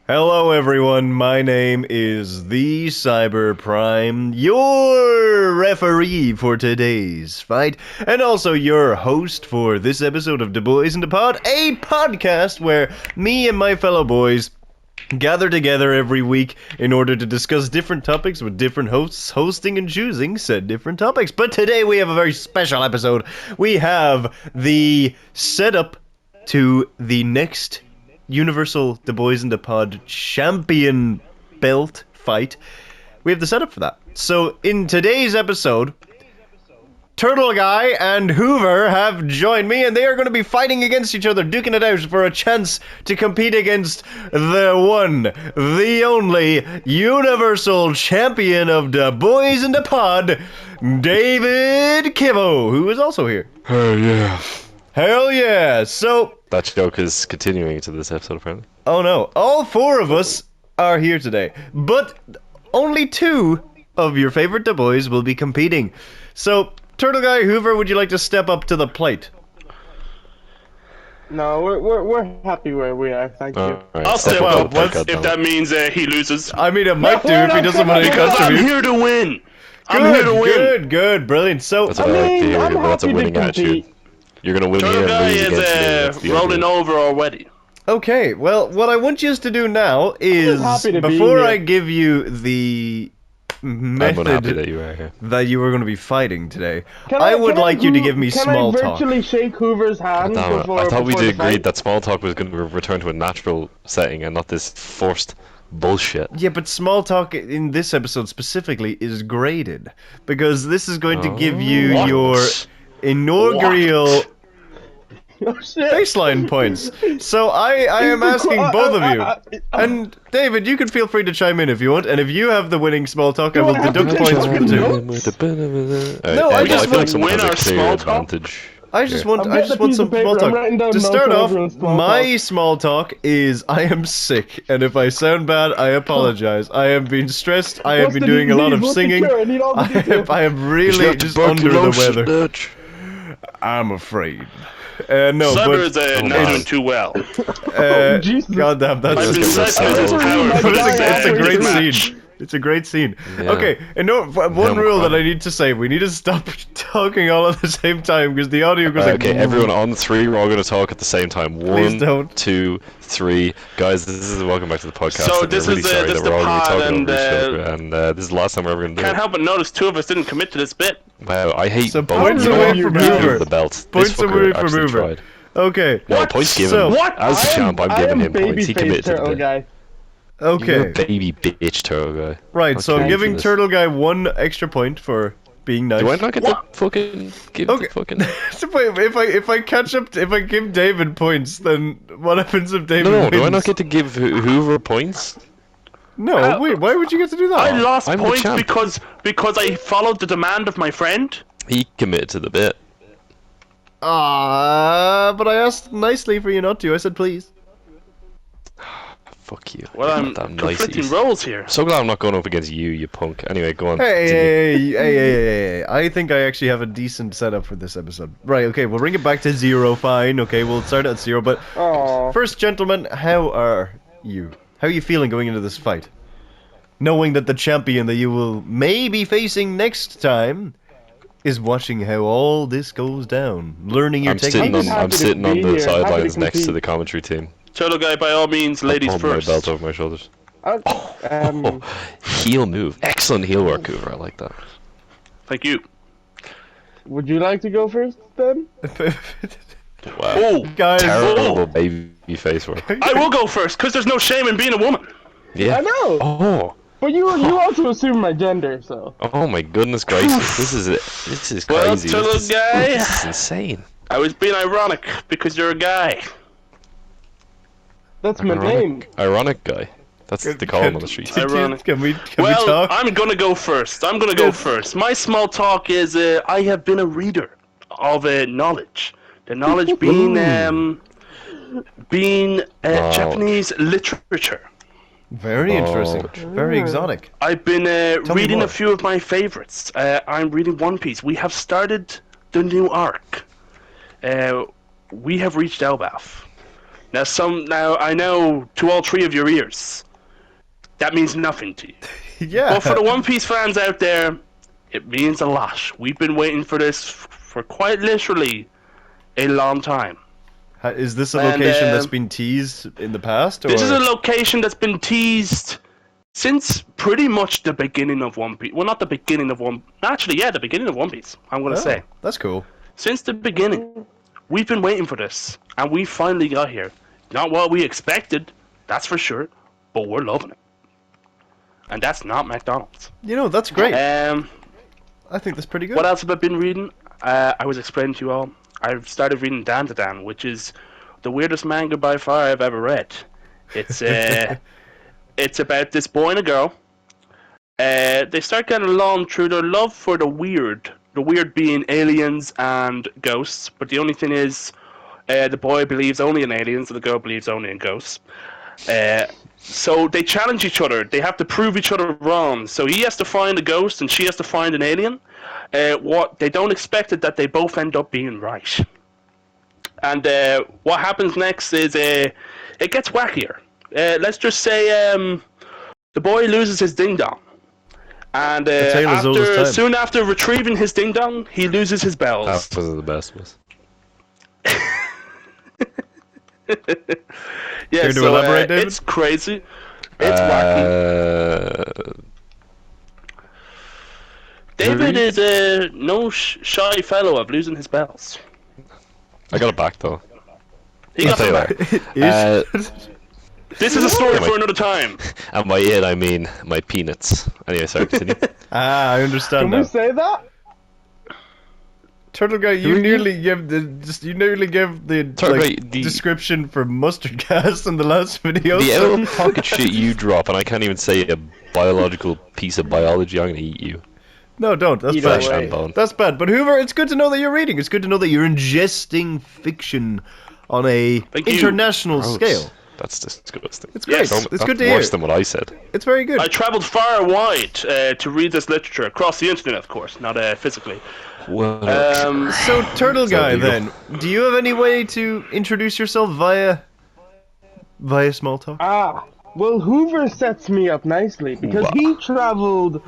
Hello everyone, my name is the Cyber Prime, your referee for today's fight, and also your host for this episode of The Boys in the Pod, a podcast where me and my fellow boys gather together every week in order to discuss different topics with different hosts hosting and choosing said different topics. But today we have a very special episode. We have the setup to the next Universal The Boys in the Pod champion belt fight. We have the setup for that. So in today's episode, Turtle Guy and Whoover have joined me, and they are going to be fighting against each other, duking it out for a chance to compete against the one, the only Universal Champion of the Boys in the Pod, David Kivo, who is also here. Oh yeah. Hell yeah! So that joke is continuing to this episode, apparently. Oh no, all four of us are here today, but only two of your favorite The Boys will be competing. So, Turtle Guy, Whoover, would you like to step up to the plate? No, we're happy where we are, thank you. Right, I'll step up if that means he loses. I mean, it might do if he doesn't want to contribute. I'm here to win! I'm here to win! Good, brilliant. So, that's what I like to hear, I'm that's a happy to winning attitude. compete. You're gonna win Turtle here Guy and lose against me. is rolling over already. Okay, well, what I want you to do now is, before I give you the method I'm unhappy that you are here. that you were going to be fighting today, I would like you to give me small talk. Can I virtually shake Hoover's hand before I thought we before the agreed fight? that small talk was going to return to a natural setting and not this forced bullshit. Yeah, but small talk in this episode specifically is graded, because this is going to give you What? your inaugural Oh, shit. baseline points. So I am asking both of you. And David, you can feel free to chime in if you want, and if you have the winning small talk, I will deduct points from you. No, I just want someone win has a our clear small talk. advantage. I just here. want some small talk. To start off, my small talk is I am sick, and if I sound bad, I apologize. I am being stressed. I have been doing a lot of singing. I am really just under the weather. I'm afraid. No, Cyber but is not doing too well. God damn, that's I've been Just psyched with his power. it's a great match. scene. It's a great scene. Yeah. Okay, and no, one rule that I need to say: we need to stop talking all at the same time because the audio goes like. Okay, everyone on three, we're all going to talk at the same time. Please One, don't. 2, 3. Guys, this is welcome back to the podcast. So and this we're really is, sorry this that the we're all going to pod, be talking and, over each other, and this is the last time we're ever going to do Can't it. help but notice two of us didn't commit to this bit. Wow, I hate So both. points You know away what? from You give Hoover. the belt. Points This fucker away from actually Hoover. tried. Okay. No, points given. So- As the champ, I'm giving him points. He committed to the bit. Guy. You're a Okay. baby bitch, Turtle Guy. Right. So I'm Okay. giving Turtle Guy 1 extra point for being nice. Do I not get the fucking... Give Okay. the fucking... So wait, if I catch up, if I give David points, then what happens if David No, wins? do I not get to give Hoover points? No, wait. Why would you get to do that? I lost I'm the points champ. because I followed the demand of my friend. He committed to the bit. But I asked nicely for you not to. I said please. Fuck you. Well, I'm Damn conflicting niceys. roles here. So glad I'm not going up against you, you punk. Anyway, go on. Hey. I think I actually have a decent setup for this episode. Right, okay, we'll bring it back to 0, fine. Okay, we'll start at 0, but Oh. first, gentlemen, how are you? How are you feeling going into this fight? Knowing that the champion that you will maybe facing next time is watching how all this goes down. Learning your I'm techniques. sitting on, happy I'm to sitting on be the here, happy to sidelines next to compete. the commentary team. Turtle Guy, by all means, ladies Holding my first. belt over my shoulders. Um, Heel move. Excellent heel work, Hoover. I like that. Thank you. would you like to go first then? Wow. Oh, Guys, Terrible baby face work. I will go first because there's no shame in being a woman. Yeah. I know, Oh. but you also assume my gender, so. Oh my goodness gracious. This is it. This is Well, crazy. Turtle This is, Guy. this is insane. I was being ironic because you're a guy. That's my name. Ironic guy. That's what they call him on the street. Ironic. Can we Well, talk? I'm gonna go first. My small talk is I have been a reader of knowledge. The knowledge being Japanese literature. Very interesting. Very exotic. I've been me reading more. a few of my favorites. I'm reading One Piece. We have started the new arc. We have reached Elbaf. Now I know to all three of your ears, that means nothing to you. Yeah. But for the One Piece fans out there, it means a lot. We've been waiting for this for quite literally a long time. Is this a And, location that's been teased in the past? Or? This is a location that's been teased since pretty much the beginning of One Piece. Well, not the beginning of One... Actually, yeah, the beginning of One Piece, I'm going to say. That's cool. Since the beginning, we've been waiting for this, and we finally got here. Not what we expected, that's for sure, but we're loving it. And that's not McDonald's. You know, that's great. I think that's pretty good. What else have I been reading? I was explaining to you all. I've started reading Dan to Dan, which is the weirdest manga by far I've ever read. It's it's about this boy and a girl. They start getting along through their love for the weird being aliens and ghosts. But the only thing is, the boy believes only in aliens, and the girl believes only in ghosts. So they challenge each other. They have to prove each other wrong. So he has to find a ghost, and she has to find an alien. What they don't expect is that they both end up being right. And what happens next is it gets wackier. Let's just say the boy loses his ding dong, and soon after retrieving his ding dong, he loses his bells. That was the best was. Yeah, Care to elaborate, David? It's crazy. It's wacky. David is no shy fellow of losing his bells. I got it back though. He got it back. This is a story for another time. And by it I mean my peanuts. Anyway, sorry, continue. I understand Can now. we say that? Turtle Guy, you nearly gave the description for mustard gas in the last video. The out of pocket shit you drop, and I can't even say a biological piece of biology. I'm gonna eat you. No, don't. That's Either bad. way. And bone. That's bad. But Hoover, it's good to know that you're reading. It's good to know that you're ingesting fiction on a international Gross. scale. That's disgusting. It's great. Yes. It's good to hear. Worse than what I said. It's very good. I travelled far and wide to read this literature across the internet, of course, not physically. Well, So, Turtle Guy, illegal. then, do you have any way to introduce yourself via small talk? Well, Hoover sets me up nicely because he traveled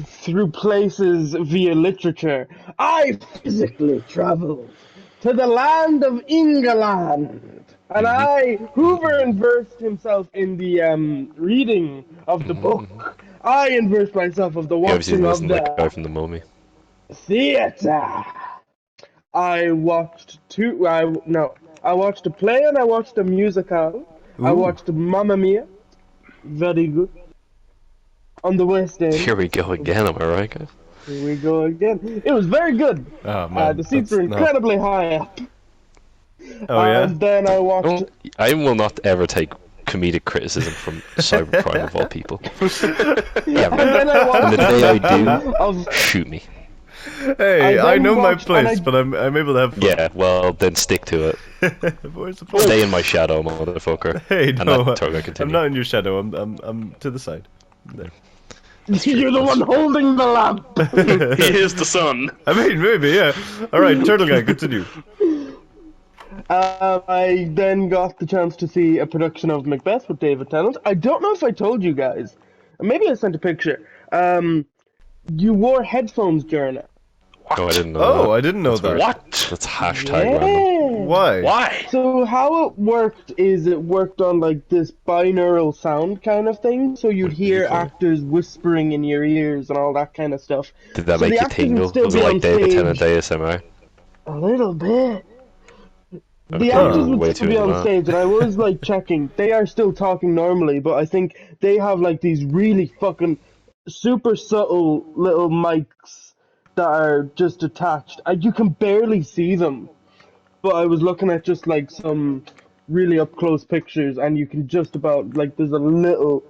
through places via literature. I physically traveled to the land of England. And Hoover immersed himself in the reading of the book. I immersed myself of the watching of the guy the from the Mummy. theater. I watched I watched a play and I watched a musical. I watched Mamma Mia. Very good. On the West End. Here we go again, am I right, guys? Here we go again. It was very good. Oh, man. The seats were incredibly high up. Oh, yeah? And then I watched... I will not ever take comedic criticism from cybercrime of all people. And Ever. then I And watched... the day I do, of, shoot me. Hey, I I know my watched and place, I- but I'm able to have fun. Yeah, well, then stick to it. Where's the point? Stay in my shadow, motherfucker. Hey, And no, let Turtle I'm continue. not in your shadow. I'm to the side. There. you're the one holding the lamp. He is the sun. I mean, maybe, yeah. All right, Turtle Guy, continue. I then got the chance to see a production of Macbeth with David Tennant. I don't know if I told you guys. Maybe I sent a picture. You wore headphones during it. Oh, I didn't know Oh, that. I didn't know that. What? That's hashtag random. Why? Why? So how it worked is it worked on like this binaural sound kind of thing. So you'd hear actors whispering in your ears and all that kind of stuff. Did that So make the you actors would tingle? still Was be it on like David stage. Tennant ASMR? A little bit. The Okay, actors way would too still be into on that. stage, and I was like checking. They are still talking normally, but I think they have like these really fucking super subtle little mics that are just attached. You can barely see them. But I was looking at just like some really up close pictures, and you can just about like there's a little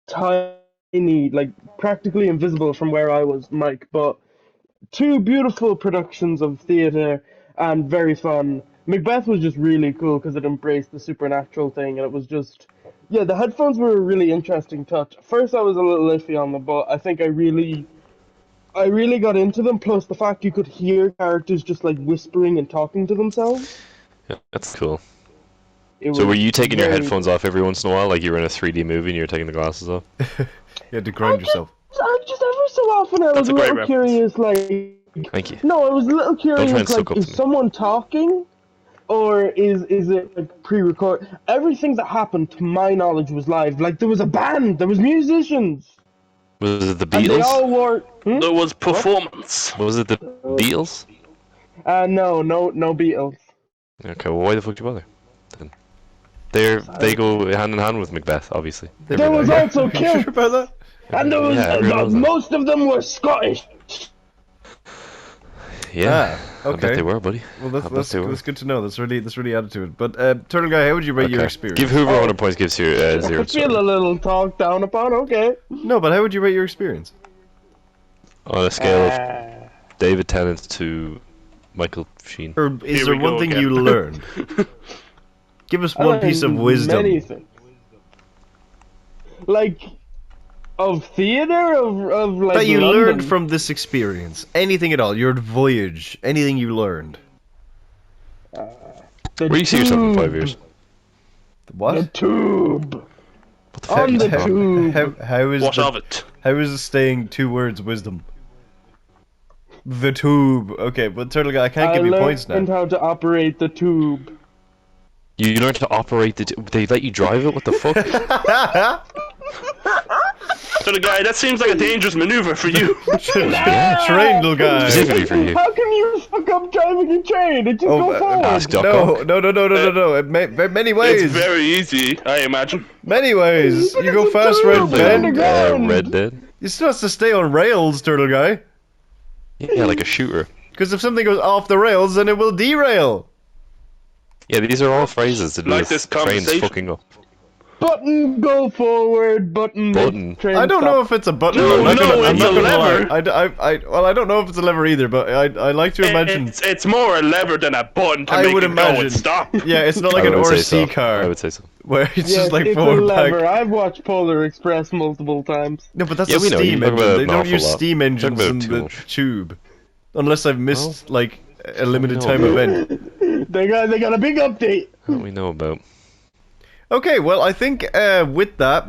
tiny, like practically invisible from where I was, mic, but two beautiful productions of theatre and very fun. Macbeth was just really cool because it embraced the supernatural thing, and it was just, yeah, the headphones were a really interesting touch. First, I was a little iffy on them, but I think I really got into them. Plus, the fact you could hear characters just like whispering and talking to themselves. Yeah, that's cool. It So were was you taking your very- headphones off every once in a while, like you were in a 3D movie and you were taking the glasses off? You had to grind yourself. Just every so often, I was That's a a great little curious, like. Thank you. No, I was a little try and curious, suck like, up is to me. someone talking? Or is it like pre-record? Everything that happened, to my knowledge, was live. Like there was a band, there was musicians, Was it the and they all Beatles? wore. There was performance. Was it the Beatles? No Beatles. Okay, well why the fuck do you bother? Then they go hand in hand with Macbeth, obviously. There was also You sure Kilts, about that? and there was Yeah, everyone knows that. most of them were Scottish. Yeah, Ah, I bet okay. they were, buddy. Well, I bet they were. that's good to know. That's really added to it. But Turtle Guy, how would you rate your Okay. experience? Give Hoover 100 points, give zero. I Zero feel a sorry. little talked down upon. Okay. No, but how would you rate your experience? On a scale of Uh, David Tennant to Michael Sheen. Or is Here there we one go thing again. you learned? Give us I one piece of learned wisdom. Many things. Like of theater, of like That you London. learned from this experience. Anything at all. Your voyage. Anything you learned. The Where do you see yourself in 5 tube. years? The What? tube. What the fuck On is the that? tube. How is What the, of it? how is staying 2 words wisdom? The tube. Okay, but Turtle Guy, I can't give you points learned now. how to operate the tube. You learned to operate the... They let you drive it? What the fuck? So the guy, that seems like a dangerous maneuver for you. Trindle Guy. Specifically for you. How can you fuck up driving a train? It just Oh, go forward. ask Doc No, Ock. no. Many ways. It's very easy, I imagine. Many ways. You go it's a fast, tube. Red It's Ben. underground. Red Dead? You're supposed to stay on rails, Turtle Guy. Yeah, like a shooter. Because if something goes off the rails, then it will derail. Yeah, these are all phrases to do Like with this trains conversation. fucking up. Button go forward. Button. make Button. train I don't stop. know if it's a button. No, I'm not no, gonna, I'm it's not a gonna lever. lie. Well, I don't know if it's a lever either, but I like to imagine. It's more a lever than a button to I make would it go imagine. and stop. Yeah, it's not like I an would say RC so. car I would say so. where it's Yes, just like it's a forward lever. back. I've watched Polar Express multiple times. No, but that's Yeah, a we know, steam you talk engine. about it They an don't awful use lot. steam Talk engines about it in too the much. tube, unless I've missed like a limited know time about- event. They got a big update. What we know about. Okay, well, I think with that,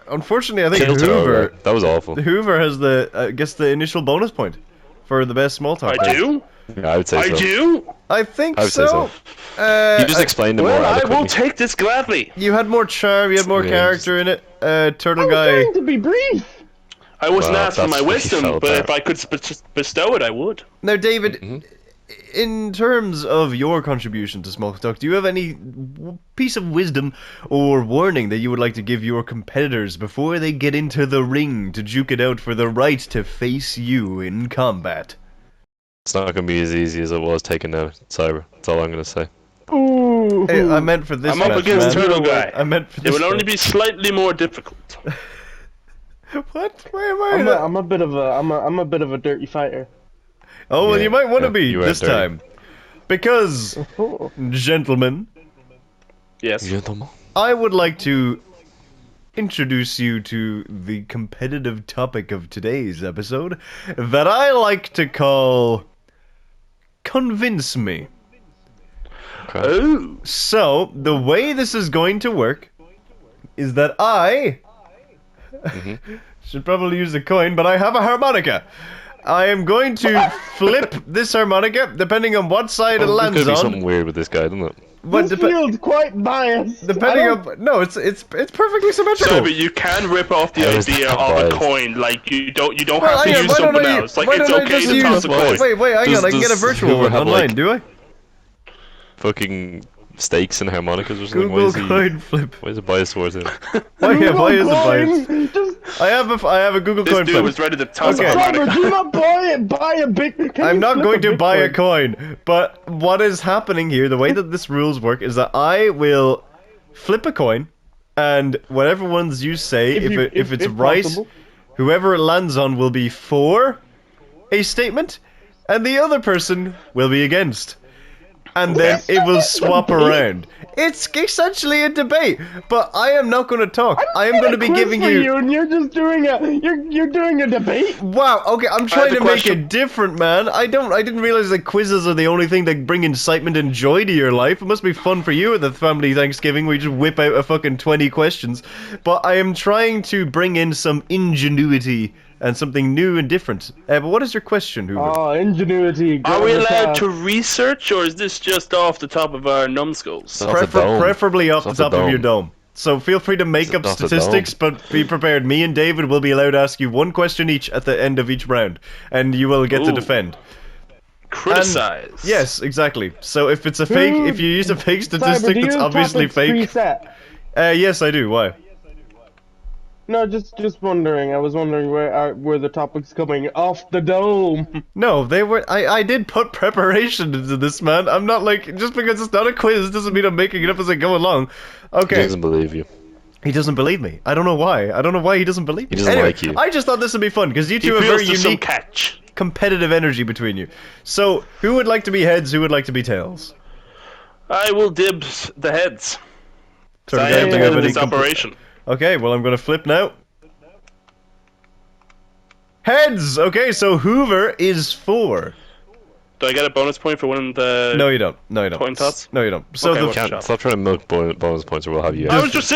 unfortunately, I think Kilter, Hoover alright. That was awful. Hoover has the initial bonus point for the best small talk. I do? Yeah, I would say I so. do? I think I would say so. You just explained it more Well, I will eloquently. take this gladly. You had more charm. You had more Yeah, character in it. Turtle I was Guy. trying to be brief. I wasn't Well, asked for that's my what you wisdom, felt but about. if I could bestow it, I would. Now, David, Mm-hmm. in terms of your contribution to Small Talk, do you have any piece of wisdom or warning that you would like to give your competitors before they get into the ring to duke it out for the right to face you in combat? It's not going to be as easy as it was taking down Cyber. That's all I'm going to say. Ooh. Hey, I meant for this I'm up match, against man. Turtle Guy. I meant for It this will only match. be slightly more difficult. What? Why am I? I'm a bit of a dirty fighter. Oh, well, Yeah, you might want to yeah, be you are this dirty. time. Because, gentlemen, Yes. Gentlemen. I would like to introduce you to the competitive topic of today's episode that I like to call Convince Me. Okay. Oh. So, the way this is going to work is that I should probably use a coin, but I have a harmonica. I am going to flip this harmonica depending on what side it There's lands going to be on. something weird with this guy, doesn't it? But This feels quite biased. depending I don't- on no, it's perfectly symmetrical. Sorry, but you can rip off the How is idea that of a biased? coin. Like you don't Well, have to hang on, use why don't something I- else. Like why it's don't I okay just to use- toss a coin. Wait, hang on, I can get a Does virtual Hoover one have, online, like, do I? Fucking stakes and harmonicas or something? Google coin flip. Why is it biased towards it? Why is it Coin, biased? Just I have a Google This coin dude flip. was ready to toss Okay. a Robert, harmonica. do not buy a big. Can I'm you not flip going to buy a Bitcoin? coin, but what is happening here, the way that this rules work, is that I will flip a coin, and whatever ones you say, if it's right, possible. whoever it lands on will be for a statement, and the other person will be against. And then it will swap around. It's essentially a debate, but I am not going to talk. I am Got going a to be quiz giving for you. and you're just doing you're doing a debate. Wow. Okay, I'm trying a to make it question. different, man. I didn't realize that quizzes are the only thing that bring incitement and joy to your life. It must be fun for you at the family Thanksgiving where you just whip out a fucking 20 questions. But I am trying to bring in some ingenuity and something new and different. But what is your question, Hoover? Oh, ingenuity. Are we allowed gravitas. to research, or is this just off the top of our numbskulls? Off the dome. Preferably off the It's off the top of your dome. dome. So feel free to make up off the statistics, but be prepared. Me and David will be allowed to ask you one question each at the end of each round, and you will get to Ooh. defend. Criticize. Yes, exactly. So if it's a fake, if you use a fake Cyber, statistic do you that's have obviously topics fake. preset? Yes, I do. Why? No, just wondering. I was wondering where the topics coming off the dome. No, they were. I did put preparation into this, man. I'm not like just because it's not a quiz doesn't mean I'm making it up as I go along. He Okay. doesn't believe you. He doesn't believe me. I don't know why. I don't know why he doesn't believe me. He doesn't Anyway, like you. I just thought this would be fun because you He two have feels very there's some unique, catch. competitive energy between you. So, who would like to be heads? Who would like to be tails? I will dibs the heads. So I we am don't the have head of any this compl- operation. Okay, well I'm gonna flip now. Heads. Okay, so Hoover is 4. Do I get a bonus point for winning the? No, you don't. No, you don't. Coin toss? No, you don't. So Okay, the well- Can't, stop trying to milk bonus points or we'll have you I out. was just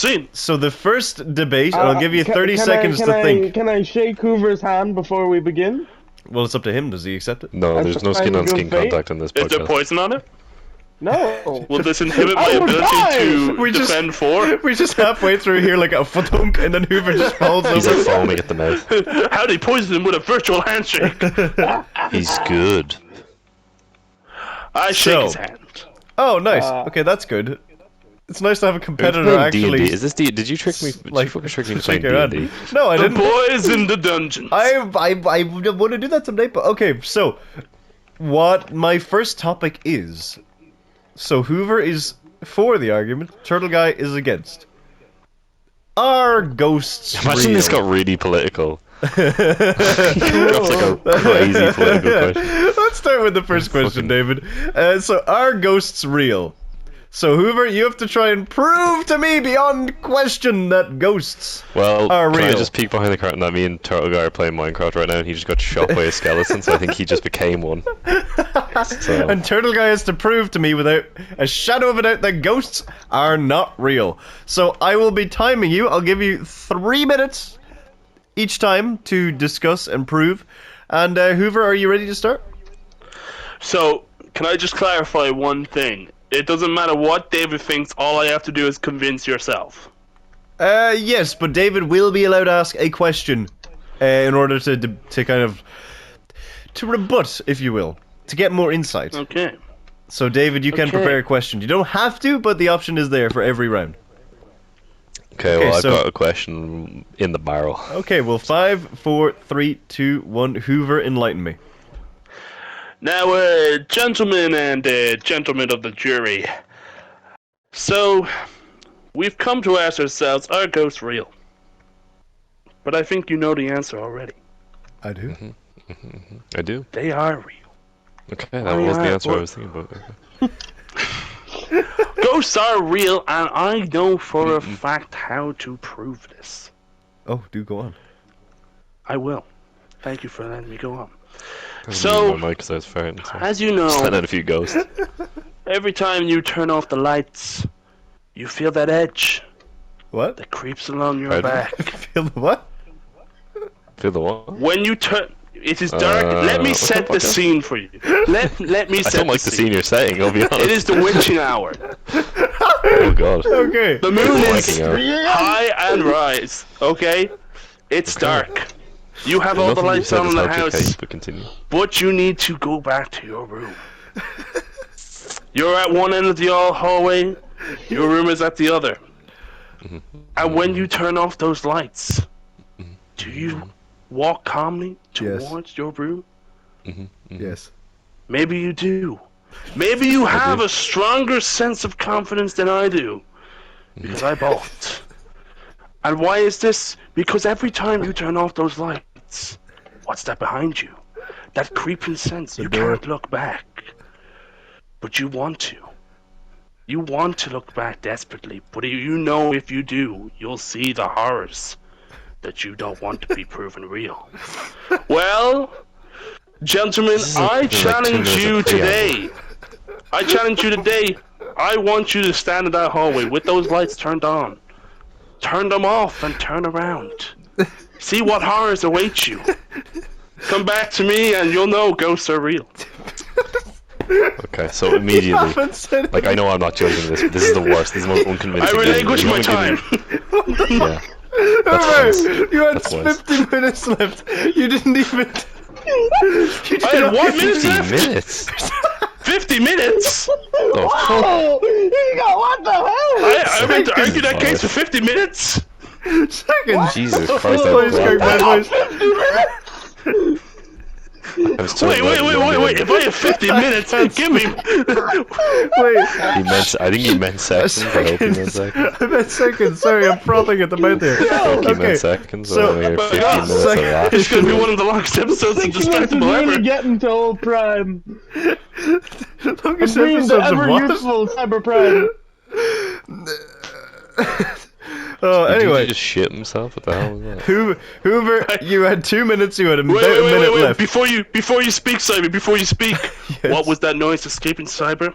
saying. so the first debate, I'll give you 30 can seconds I, to can think. I, can I shake Hoover's hand before we begin? Well, it's up to him. Does he accept it? No, I'm there's no trying skin to on go skin fake. contact in this Is there podcast. poison on it? No. Will this inhibit my I would ability die! to We just- defend 4? We're just halfway through here like a thunk, and then Hoover just falls He's over. like foaming at the mouth. How they poison him with a virtual handshake? He's good. I shake So- his hand. Oh, nice. Okay, that's good. It's nice to have a Who's competitor playing actually. D&D? Is this D? Did you trick me? Did like, you fucking trick me into shake playing your hand. D&D? No, I The didn't. boys in the dungeons. I want to do that someday, but okay. So, what my first topic is. So Hoover is for the argument. Turtle Guy is against. Are ghosts Imagine real? this got really political. That's like a crazy political question. Let's start with the first question, David. So, are ghosts real? So, Hoover, you have to try and prove to me beyond question that ghosts Well, are can I real. just peek behind the curtain that me and Turtle Guy are playing Minecraft right now and he just got shot by a skeleton, so I think he just became one. So, And Turtle Guy has to prove to me without a shadow of a doubt that ghosts are not real. So, I will be timing you. I'll give you 3 minutes each time to discuss and prove. And, Hoover, are you ready to start? So, can I just clarify one thing? It doesn't matter what David thinks, all I have to do is convince yourself. Yes, but David will be allowed to ask a question in order to kind of to rebut, if you will, to get more insight. Okay. So, David, you can Okay. prepare a question. You don't have to, but the option is there for every round. okay, Okay, well, I've so- got a question in the barrel. Okay, well, 5, 4, 3, 2, 1. Hoover, enlighten me. Now, gentlemen and gentlemen of the jury. So, we've come to ask ourselves, are ghosts real? But I think you know the answer already. I do. I do. They are real. Okay, that Oh, wasn't the yeah, answer I well- was thinking about. Ghosts are real, and I know for a fact how to prove this. Oh, do go on. I will. Thank you for letting me go on. I was So- muting my mic 'cause I was farting, so As you just letting know, out a few ghosts. every time you turn off the lights, you feel that edge What? that creeps along your Pardon? back. Feel the what? Feel the what? When you turn, it is dark. Let me what set the the fuck? scene for you. Let me I set don't like the scene you're setting, I'll be honest. It is the witching hour. Oh god. Okay. The moon is Wanking hour. high and rise. Okay, it's dark. You have all the Nothing you lights said on has in the helped your house, case, but continue. but you need to go back to your room. You're at one end of the hallway. Your room is at the other. And when you turn off those lights, do you walk calmly Yes. towards your room? Yes. Maybe you do. Maybe you have do. a stronger sense of confidence than I do. Because I balked. And why is this? Because every time you turn off those lights, what's that behind you? That creeping sense. You door. can't look back. But you want to. You want to look back desperately, but you know if you do, you'll see the horrors that you don't want to be proven real. Well, gentlemen, I challenge you today. I want you to stand in that hallway with those lights turned on. Turn them off and turn around. See what horrors await you. Come back to me and you'll know ghosts are real. Okay, so immediately, like, I know I'm not judging this, but this is the worst. This is the most unconvincing. I relinquish my time. Yeah. Alright, you had That's worse. 50 minutes left. You didn't even. I had 1 minute 50 left. minutes? 50 minutes? Oh, fuck. Oh, he got what the hell? I meant to argue that case for 50 minutes. Seconds. Jesus Christ, Voice crack, that bad voice. 50 minutes? I was so Wait. If I have 50 minutes, give me. Wait. I think he meant seconds. I hope he meant seconds. I meant seconds. Sorry, I'm frothing at the mouth here. I hope he Okay. meant seconds. So- So, only 15 God, minutes of second- that. It's gonna be one of the longest episodes of 6 minutes is Distractable ever. really getting to old Prime. Longest Being the episodes of ever what? useful Cyber Prime. Oh, Did anyway. he just shit himself? What the hell was that? Hoover, you had 2 minutes. You had about Wait, a minute wait. left. Before you speak, Cyber, before you speak, what was that noise escaping Cyber?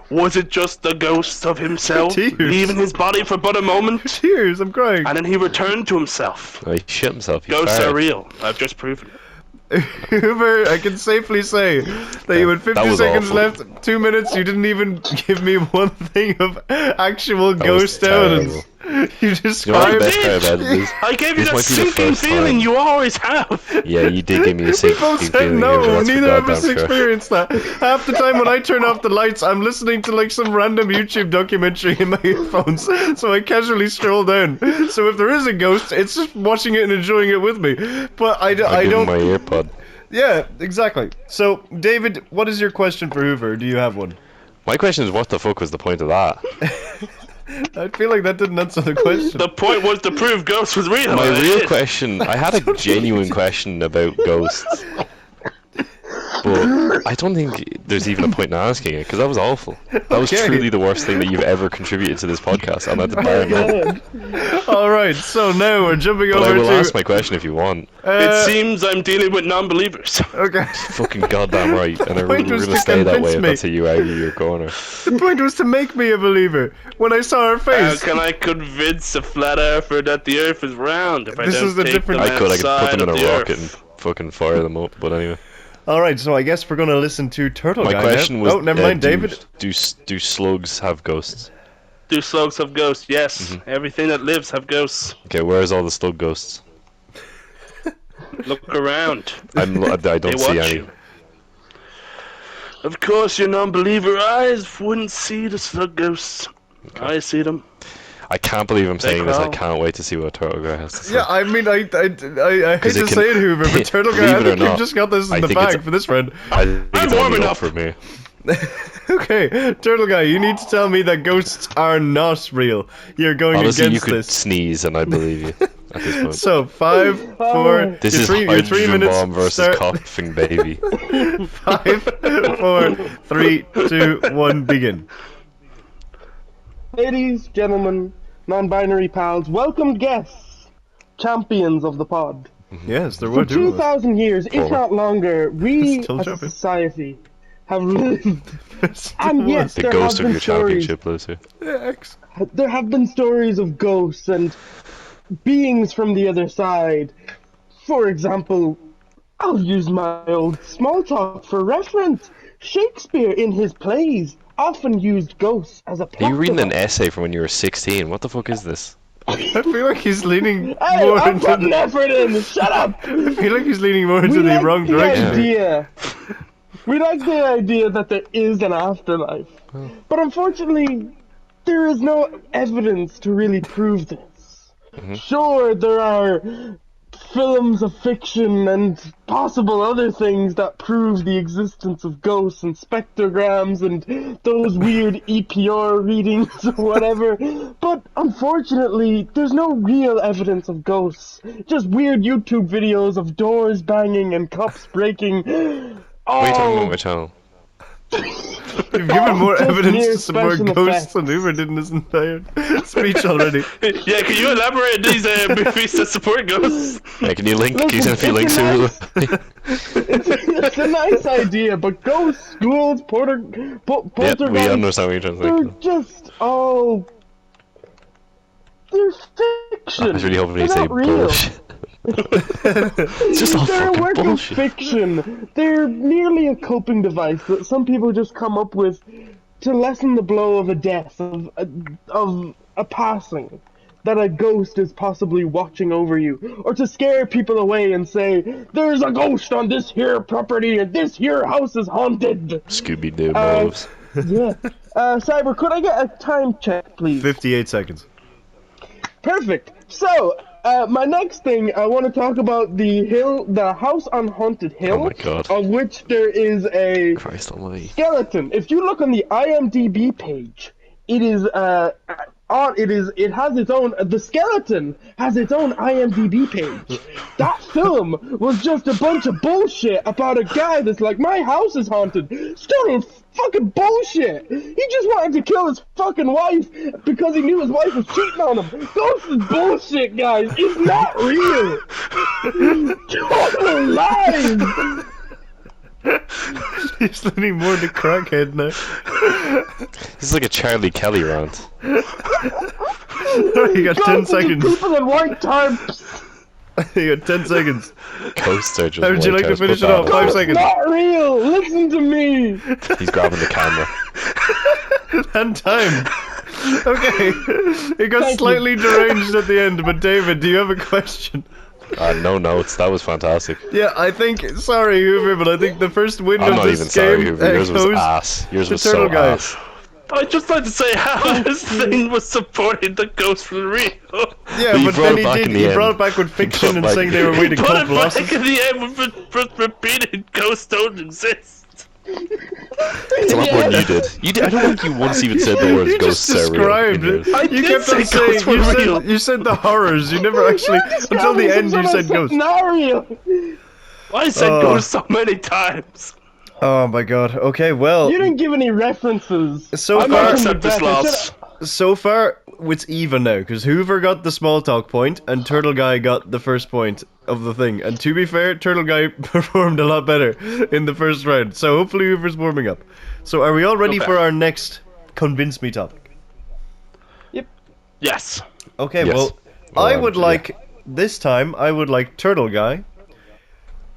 Was it just the ghost of himself Tears. leaving his body for but a moment? Tears, I'm crying. And then he returned to himself. Oh, he shit himself. He Ghosts farted. are real. I've just proven it. Hoover, I can safely say that you had 50 That was seconds awful. left, 2 minutes, you didn't even give me one thing of actual That was ghost evidence. terrible. You just You know what the fired. best part about it is? I gave you This that might be the sinking first feeling time. you always have. Yeah, you did give me a We sinking both said feeling. no, That's for neither of us goddamn sure. experienced that. Half the time when I turn off the lights, I'm listening to like some random YouTube documentary in my earphones, so I casually scroll down. So if there is a ghost, it's just watching it and enjoying it with me. But I I'll give him don't... my earpod. Yeah, exactly. So, David, what is your question for Hoover? Do you have one? My question is, what the fuck was the point of that? I feel like that didn't answer the question. The point was to prove ghosts was real. My and it real did. question, I had a genuine question about ghosts. But I don't think there's even a point in asking it, because that was awful. That was Okay. truly the worst thing that you've ever contributed to this podcast, and that's bar none. Alright, so now we're jumping But I over will to... ask my question if you want. It seems I'm dealing with non-believers. Okay. Fucking goddamn right, and we're point was gonna to stay that convince way if me. that's how you argue your corner. The point was to make me a believer. When I saw her How face... can I convince a flat earther that the earth is round if I This don't is the take different- them I could outside put them in of a the rocket earth? and fucking fire them up, but anyway. Alright, so I guess we're gonna listen to Turtle My Guy question now. was, Oh, never mind, do, David. do slugs have ghosts? Do slugs have ghosts? Yes. Mm-hmm. Everything that lives have ghosts. Okay, where's all the slug ghosts? Look around. I They don't see watch any. you. Of course, your non-believer eyes wouldn't see the slug ghosts. I see them. I can't believe I'm saying this. I crawl. can't wait to see what Turtle Guy has to say. Yeah, I mean, I hate 'Cause to it can- say it, Hoover, but Turtle Guy, believe I it or think you've not, just got this I in the think it's- bag for this friend. I think I'm it's warm only enough. up for me. Okay, Turtle Guy, you need to tell me that ghosts are not real. You're going Honestly, you against could this. sneeze and I believe you at this point. So, 5, 4, This your is three hydrogen minutes bomb versus start. coughing baby. 5, 4, 3, 2, 1, begin. Ladies, gentlemen, non-binary pals, welcome guests, champions of the pod. Yes, there For were two of us. 2,000 years, if not longer, we Still as a jumping. society have lived. Still And yes, was. The there ghost have of been your stories. championship, Lucy. X. There have been stories of ghosts and beings from the other side. For example, I'll use my old small talk for reference. Shakespeare, in his plays, often used ghosts as a Are plot you reading an device. essay from when you were 16? What the fuck is this? I feel like he's leaning Hey, more I'm into putting the, effort in. Shut up. I feel like he's leaning more into We the like wrong the direction. idea. We like the idea that there is an afterlife, but unfortunately, there is no evidence to really prove this. Sure, there are films of fiction and possible other things that prove the existence of ghosts and spectrograms and those weird EPR readings or whatever, but unfortunately, there's no real evidence of ghosts. Just weird YouTube videos of doors banging and cups breaking. What are you talking about Oh, on my channel? You've given more Just evidence mere to support special ghosts effects. than Hoover did in his entire speech already. Yeah, can you elaborate these movies that support ghosts? Yeah, can you link? Can you Listen, send a few it's links a to? It's a nice idea, but ghosts, schools, Yeah, poltergeists, we understand what you're trying to they're think. just they're fiction. I was really hoping They're you'd say not real. bullshit. It's just all They're a fucking work bullshit. of fiction. They're merely a coping device that some people just come up with to lessen the blow of a death, of a passing, that a ghost is possibly watching over you, or to scare people away and say, there's a ghost on this here property and this here house is haunted. Scooby-Doo Uh, moves. Yeah. Cyber, could I get a time check, please? 58 seconds. Perfect. So, my next thing, I want to talk about the house on Haunted Hill, Oh my God. of which there is a Christ almighty. skeleton. If you look on the IMDb page, it has its own. The skeleton has its own IMDb page. That film was just a bunch of bullshit about a guy that's like, my house is haunted. Total fucking bullshit. He just wanted to kill his fucking wife because he knew his wife was cheating on him. Ghost is bullshit, guys. It's not real. Total lies. He's leaning more to crackhead now. This is like a Charlie Kelly rant. You got 10 Ghosts are seconds. people in white tarps. You got 10 seconds. Ghosts are just How would you white like to cows, finish but it off? bad. 5 It's seconds. not real. Listen to me. He's grabbing the camera. And time. Okay. It got Thank you. slightly deranged at the end, but David, do you have a question? No notes. That was fantastic. Yeah, I think, sorry Hoover, but I think the first win I'm of not this even sorry, game Hoover. Yours was goes ass. Yours to was Turtle so Guy. ass. I'd just like to say how this thing was supporting the ghost for real. Yeah, But you but brought then it he back did. in the He end. brought it back with fiction and brought saying back- they were waiting Put cult it back losses. in the end with repeating ghosts don't exist. It's a lot more than you did. I don't think you once even said the words You just ghosts are real. described in it. yours. I You did kept say on saying ghosts were real. you said the horrors. You never actually until the end. You said ghosts. Scenario. I said Oh. ghosts so many times. Oh my god. Okay, well, You didn't give any references. so I'm far, not Accept this loss. so far it's even now because Hoover got the small talk point and Turtle Guy got the first point of the thing. And to be fair, Turtle Guy performed a lot better in the first round. So hopefully Hoover's warming up. So are we all ready Okay. for our next convince me topic? Yes. Okay, Yes. well, Well, I would yeah. like this time. I would like Turtle Guy.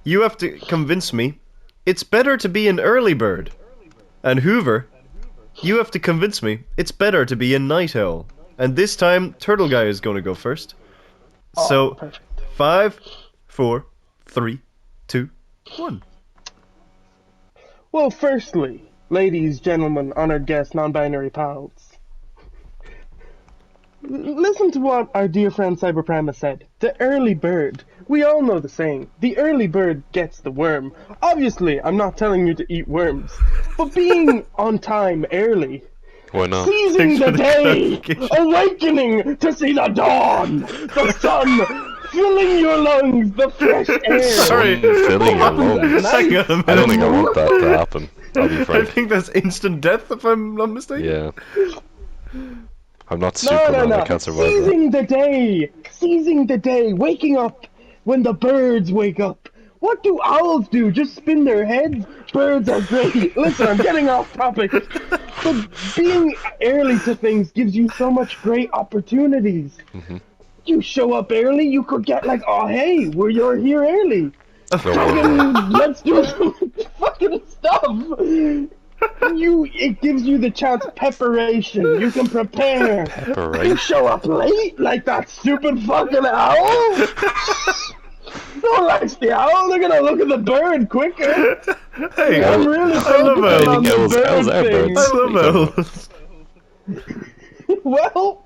You have to convince me it's better to be an early bird, and Hoover, you have to convince me it's better to be a night owl. And this time, Turtle Guy is going to go first. So, perfect. 5, 4, 3, 2, 1. Well, firstly, ladies, gentlemen, honored guests, non-binary pals. Listen to what our dear friend Cyberprime has said. The early bird. We all know the saying. The early bird gets the worm. Obviously, I'm not telling you to eat worms. But being on time early, Why not? seizing Thanks for the the day, clarification. awakening to see the dawn, the sun, filling your lungs, the fresh air. Sorry. Filling your lungs. Hang on a minute. I don't think I want that to happen. I'll be I frank. think that's instant death, if I'm not mistaken. Yeah. I'm not No, Superman. no, I no. can't survive that. Seizing the day, waking up when the birds wake up. What do owls do? Just spin their heads? Birds are great. Listen, I'm getting off topic. But being early to things gives you so much great opportunities. You show up early, you could get like, oh hey, you're here early. No Fucking, let's do some fucking stuff. It gives you the chance preparation. You can prepare. You Preparation? show up late like that stupid fucking owl. Don't like the owl. They're gonna look at the bird quicker. Hey, I'm really I love focusing on owls. the Owls are bird thing. birds. I love owls. Well,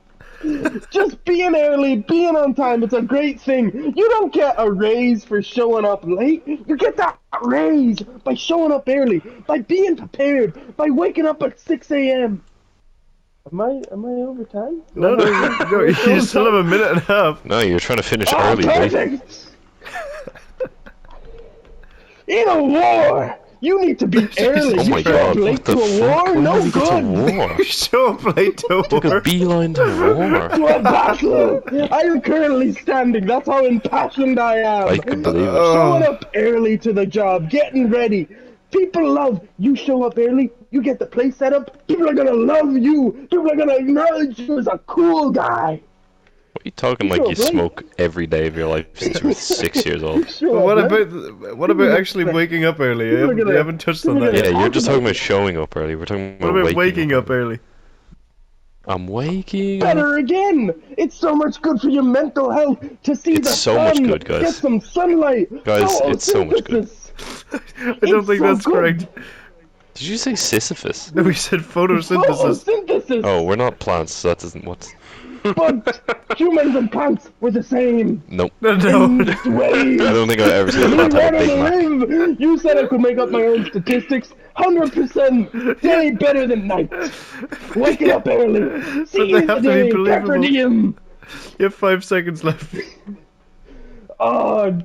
just being early, being on time, it's a great thing. You don't get a raise for showing up late. You get that raise by showing up early, by being prepared, by waking up at 6 a.m. Am I over time? No, you still have a minute and a half. No, you're trying to finish Oh, early, mate. perfect! In a war, You need to be early. Oh my You show up god, late what the to a fuck? war? When No did we get to good. war? Show up late to Took a war. beeline to war. To a battle. I am currently standing. That's how impassioned I am. I could believe it. Showing up early to the job, getting ready. People love you. Show up early. You get the place set up. People are gonna love you. People are gonna acknowledge you as a cool guy. What are you talking like you smoke every day of your life since you were 6 years old? Show But up, man. what about actually waking up early? You haven't touched on that Yeah, yet. you're just talking about showing up early. We're talking What about about waking up early? I'm waking up. Better again. It's so much good for your mental health to see It's the so sun. much good, guys. Get some sunlight. Guys, it's so much good. Photosynthesis. I don't It's think so that's good. correct. Did you say Sisyphus? No, we said photosynthesis. Photosynthesis. Oh, we're not plants, so that doesn't. What? But humans and plants were the same. Nope. No. In this way. I don't think I've ever seen a We plant have a wanted Big to Mac. live. You said I could make up my own statistics. 100% day better than night. Waking up early. See they have to be day, believable. Carpe diem. You have 5 seconds left. Oh,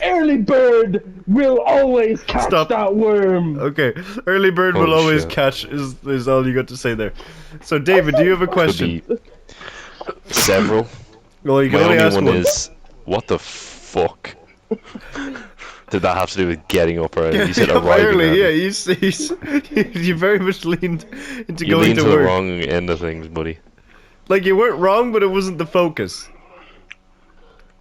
early bird will always catch Stop. that worm. Okay, early bird will Holy always shit. catch is all you got to say there. So David, do you have a Could question? be several. Well, you can My only only ask one one. is, what the fuck did that have to do with getting up early? You said arriving early. Yeah, early. you very much leaned into You going lean to to the work. wrong end of things, buddy. Like you weren't wrong, but it wasn't the focus.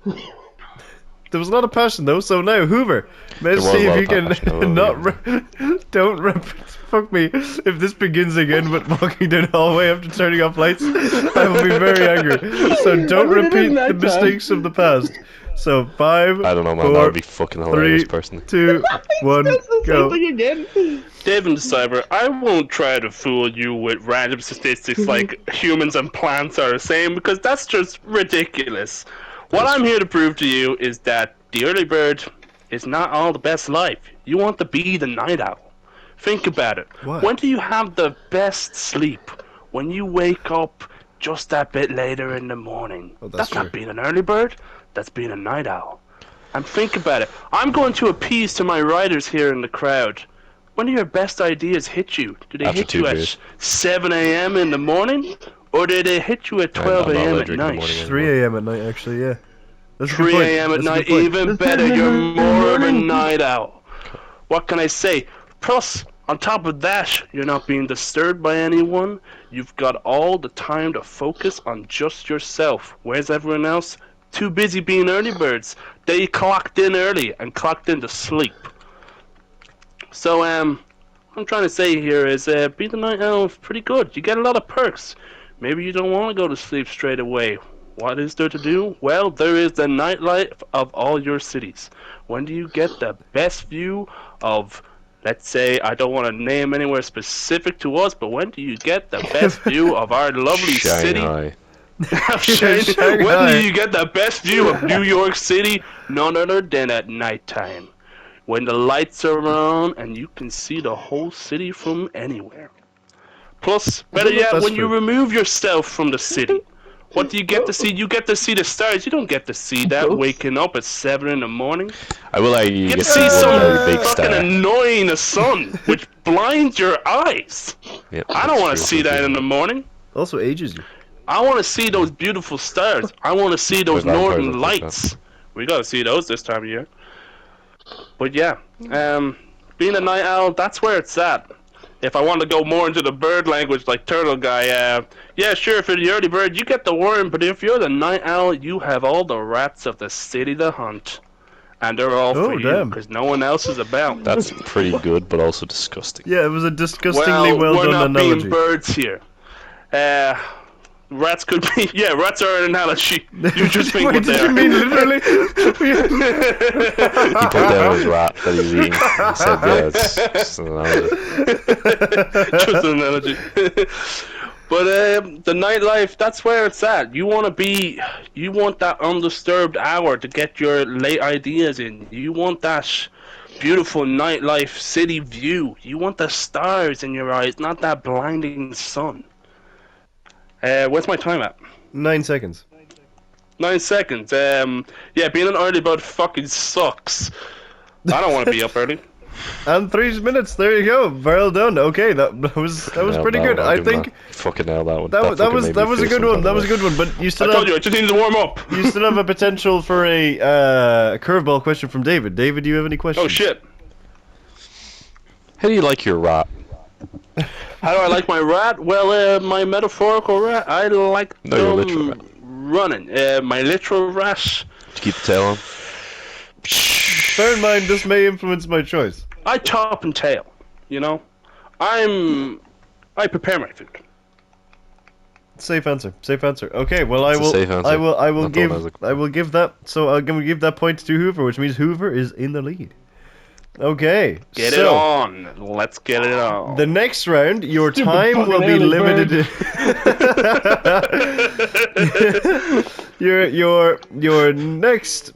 There was a lot of passion though. So now Hoover, let's There was see a if lot you of can passion, not don't fuck me. If this begins again with walking down the hallway after turning off lights, I will be very angry. So don't I mean, it is repeat the nighttime. mistakes of the past. So 5, I don't know, man. 4, That would be fucking hilarious, 3, personally. 2, 1, That's the go. same thing again. David Cyber, I won't try to fool you with random statistics like humans and plants are the same because that's just ridiculous. What I'm here to prove to you is that the early bird is not all the best life. You want to be the night owl. Think about it. What? When do you have the best sleep? When you wake up just that bit later in the morning. Oh, that's that's not true. being an early bird. That's being a night owl. And think about it. I'm going to appease to my writers here in the crowd. When do your best ideas hit you? Do they After hit 2 you at beers. 7 a.m. in the morning? Or do they hit you at 12 I'm not a.m. allowed at to drink in the night? morning. 3 a.m. at night, actually, yeah. That's a good 3 point. a.m. at That's a night, good point. even That's better. better You're than more of a morning. night owl. What can I say? Plus, on top of that, you're not being disturbed by anyone. You've got all the time to focus on just yourself. Where's everyone else? Too busy being early birds. They clocked in early and clocked in to sleep. So, what I'm trying to say here is, be the night owl is pretty good. You get a lot of perks. Maybe you don't want to go to sleep straight away. What is there to do? Well, there is the nightlife of all your cities. When do you get the best view of, let's say, I don't want to name anywhere specific to us, but when do you get the best view of our lovely city? Shanghai. When do you get the best view of New York City? None other than at nighttime. When the lights are on and you can see the whole city from anywhere. Plus, better yet, That's when you true. remove yourself from the city. What do you get to see? You get to see the stars. You don't get to see that waking up at 7 in the morning. I will argue you You get get to to see see one some very big fucking star. annoying sun, which blinds your eyes. Yep, I don't that's want to true, see true, that true. in the morning. Also ages you. I want to see those beautiful stars. I want to see those vampires northern look like lights. We gotta see those this time of year. But yeah, being a night owl, that's where it's at. If I want to go more into the bird language like Turtle Guy, yeah, sure, if you're the early bird, you get the worm, but if you're the night owl, you have all the rats of the city to hunt. And they're all Oh, for you, damn. because no one else is about. That's pretty good, but also disgusting. Yeah, it was a disgustingly well we're done not being analogy. birds here. Rats could be... Yeah, rats are an analogy. You just think Wait, what did they you are. mean literally? He put down his rat that he was eating. He said, yeah, it's just an analogy. Just an analogy. But the nightlife, that's where it's at. You want that undisturbed hour to get your late ideas in. You want that beautiful nightlife city view. You want the stars in your eyes, not that blinding sun. Where's my time at? 9 seconds. 9 seconds. Yeah, being an early bird fucking sucks. I don't want to be up early. And 3 minutes. There you go. Well done. Okay, that was pretty good. I think Fucking nailed that one. that was fucking made me a feel good some one. kind That of was a way. good one. But you I still told you, I have just needed to warm up. you still have a potential for a curveball question from David. David, do you have any questions? Oh shit. How do you like your rat? How do I like my rat? Well, my metaphorical rat, I like No, your them literal rat. running. My literal rat. Did you keep the tail on? Bear in mind, this may influence my choice. I top and tail, you know? I prepare my food. Safe answer. Safe answer. Okay. Well, I It's a will. safe answer. I will. I will Not the one I was give. looking I will give that. So I'm gonna give that point to Hoover, which means Hoover is in the lead. Okay. Get so, it on. Let's get it on. The next round, your Stupid time will fucking be early limited. your next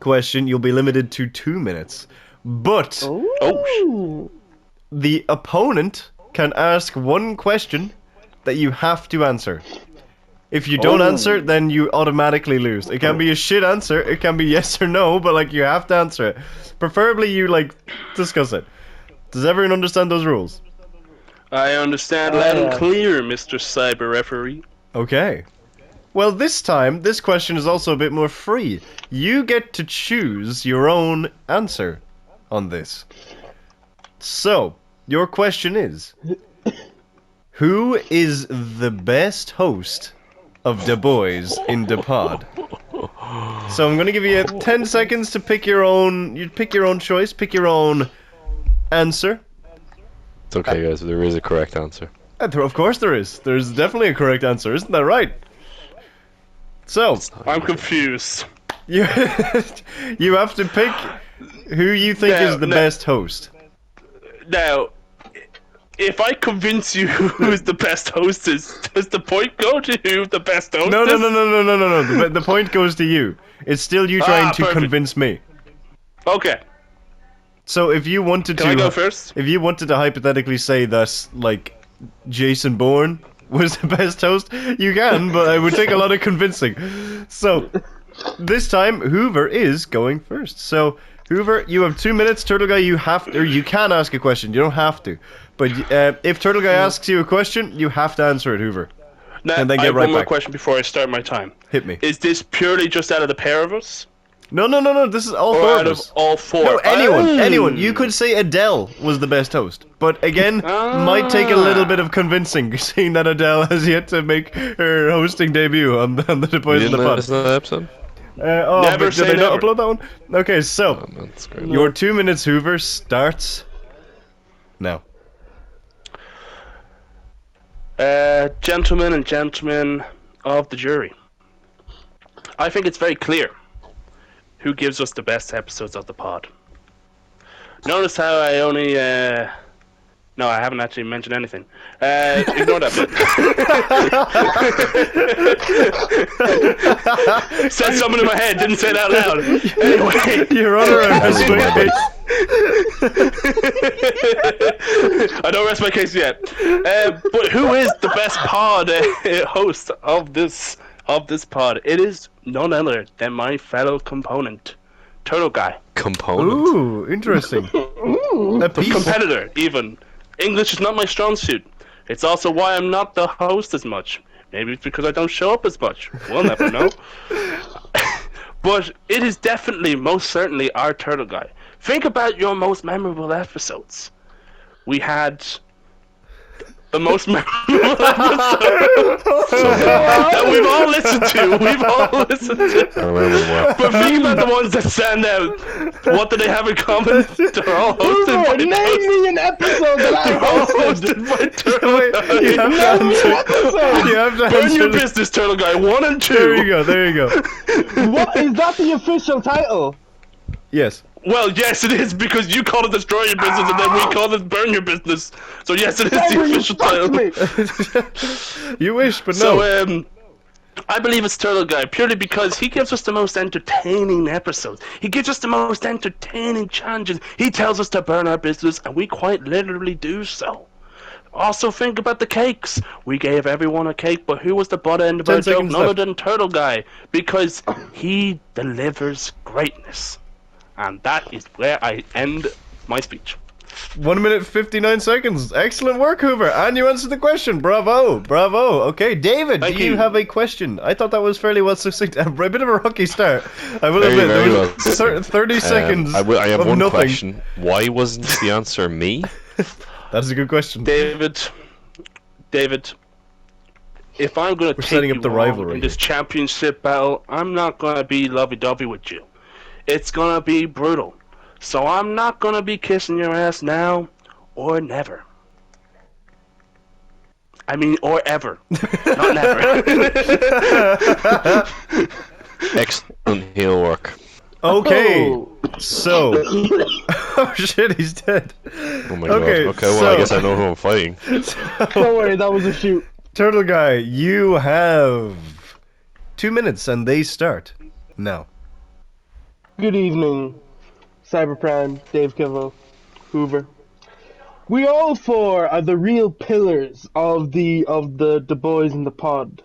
question, you'll be limited to 2 minutes, but Oh. the opponent can ask one question that you have to answer. If you don't answer, then you automatically lose. It can be a shit answer, it can be yes or no, but like you have to answer it. Preferably you like discuss it. Does everyone understand those rules? I understand loud and yeah. clear, Mr. Cyber Referee. Okay. Well, this time, this question is also a bit more free. You get to choose your own answer on this. So, your question is, who is the best host of The Boys in the Pod? So I'm gonna give you 10 seconds to pick your own. You pick your own choice. Pick your own answer. It's okay, guys. There is a correct answer. Of course there is. There's definitely a correct answer, isn't that right? So I'm confused. you you have to pick who you think is the No. best host. Now, if I convince you who's the best host is, does the point go to who the best host No, is? no. The point goes to you. It's still you trying to perfect. convince me. Okay, So if you wanted can to, I go first? if you wanted to hypothetically say that like Jason Bourne was the best host, you can, but it would take a lot of convincing. So this time Hoover is going first. So Hoover, you have 2 minutes. Turtle Guy, you have to, or you can ask a question. You don't have to, but if Turtle Guy asks you a question, you have to answer it, Hoover. Now, And then I get have right one more back. question before I start my time. Hit me. Is this purely just out of the pair of us? No. This is all Or four out of of us. all four? No, anyone. Oh. Anyone. You could say Adele was the best host, but again, might take a little bit of convincing, seeing that Adele has yet to make her hosting debut on the Boys in the Pod. Listen to that episode? Never but did say they not never. upload that one? Okay, so Oh, man, that's great. your 2 minutes, Hoover, starts now. Gentlemen and gentlemen of the jury, I think it's very clear who gives us the best episodes of the pod. Notice how I only, no, I haven't actually mentioned anything. Ignore that bit. Said something in my head, didn't say it out loud. Anyway. Your Honor, I rest my case. I don't rest my case yet. But who is the best pod host of this pod? It is none other than my fellow component, Turtle Guy. Component. Ooh, interesting. A piece. Competitor, even. English is not my strong suit. It's also why I'm not the host as much. Maybe it's because I don't show up as much. We'll never know. But it is definitely, most certainly, our Turtle Guy. Think about your most memorable episodes. We had the most memorable episode that we've all listened to. We've all listened to. I remember well. But think about the ones that stand out. What do they have in common? They're all hosted by Hoover, name me an episode that I all hosted. hosted by Turtle Wait, Guy. you have to Name me an answer. episode. You have to Burn answer. your business, Turtle Guy. 1 and 2. There you go. There you go. What is that the official title? Yes. Well, yes, it is, because you call it Destroy Your Business and then we call it Burn Your Business. So yes, it is the Cyber, you official fucked title. me. You wish, but no. So, I believe it's Turtle Guy purely because he gives us the most entertaining episodes. He gives us the most entertaining challenges. He tells us to burn our business, and we quite literally do so. Also, think about the cakes. We gave everyone a cake, but who was the butt end of 10 our joke? seconds None other left. than Turtle Guy, because he delivers greatness. And that is where I end my speech. 1 minute 59 seconds. Excellent work, Hoover. And you answered the question. Bravo. Bravo. Okay, David, Thank do you you. have a question? I thought that was fairly well succinct. A bit of a rocky start. I will Very, admit, very there well. was 30 seconds I have of one nothing. question. Why wasn't the answer me? That's a good question. David, if I'm going to We're take setting up you the on rivalry in this here. championship battle, I'm not going to be lovey-dovey with you. It's going to be brutal. So I'm not going to be kissing your ass now or never. I mean, or ever. Not never. Excellent heel work. Okay, Oh. so... Oh shit, he's dead. Oh my Okay, god. Okay, well, so- I guess I know who I'm fighting. Don't worry, that was a shoot. Turtle Guy, you have 2 minutes and they start now. Good evening, Cyberprime, Dave Kivo, Hoover. We all four are the real pillars of the boys in the pod.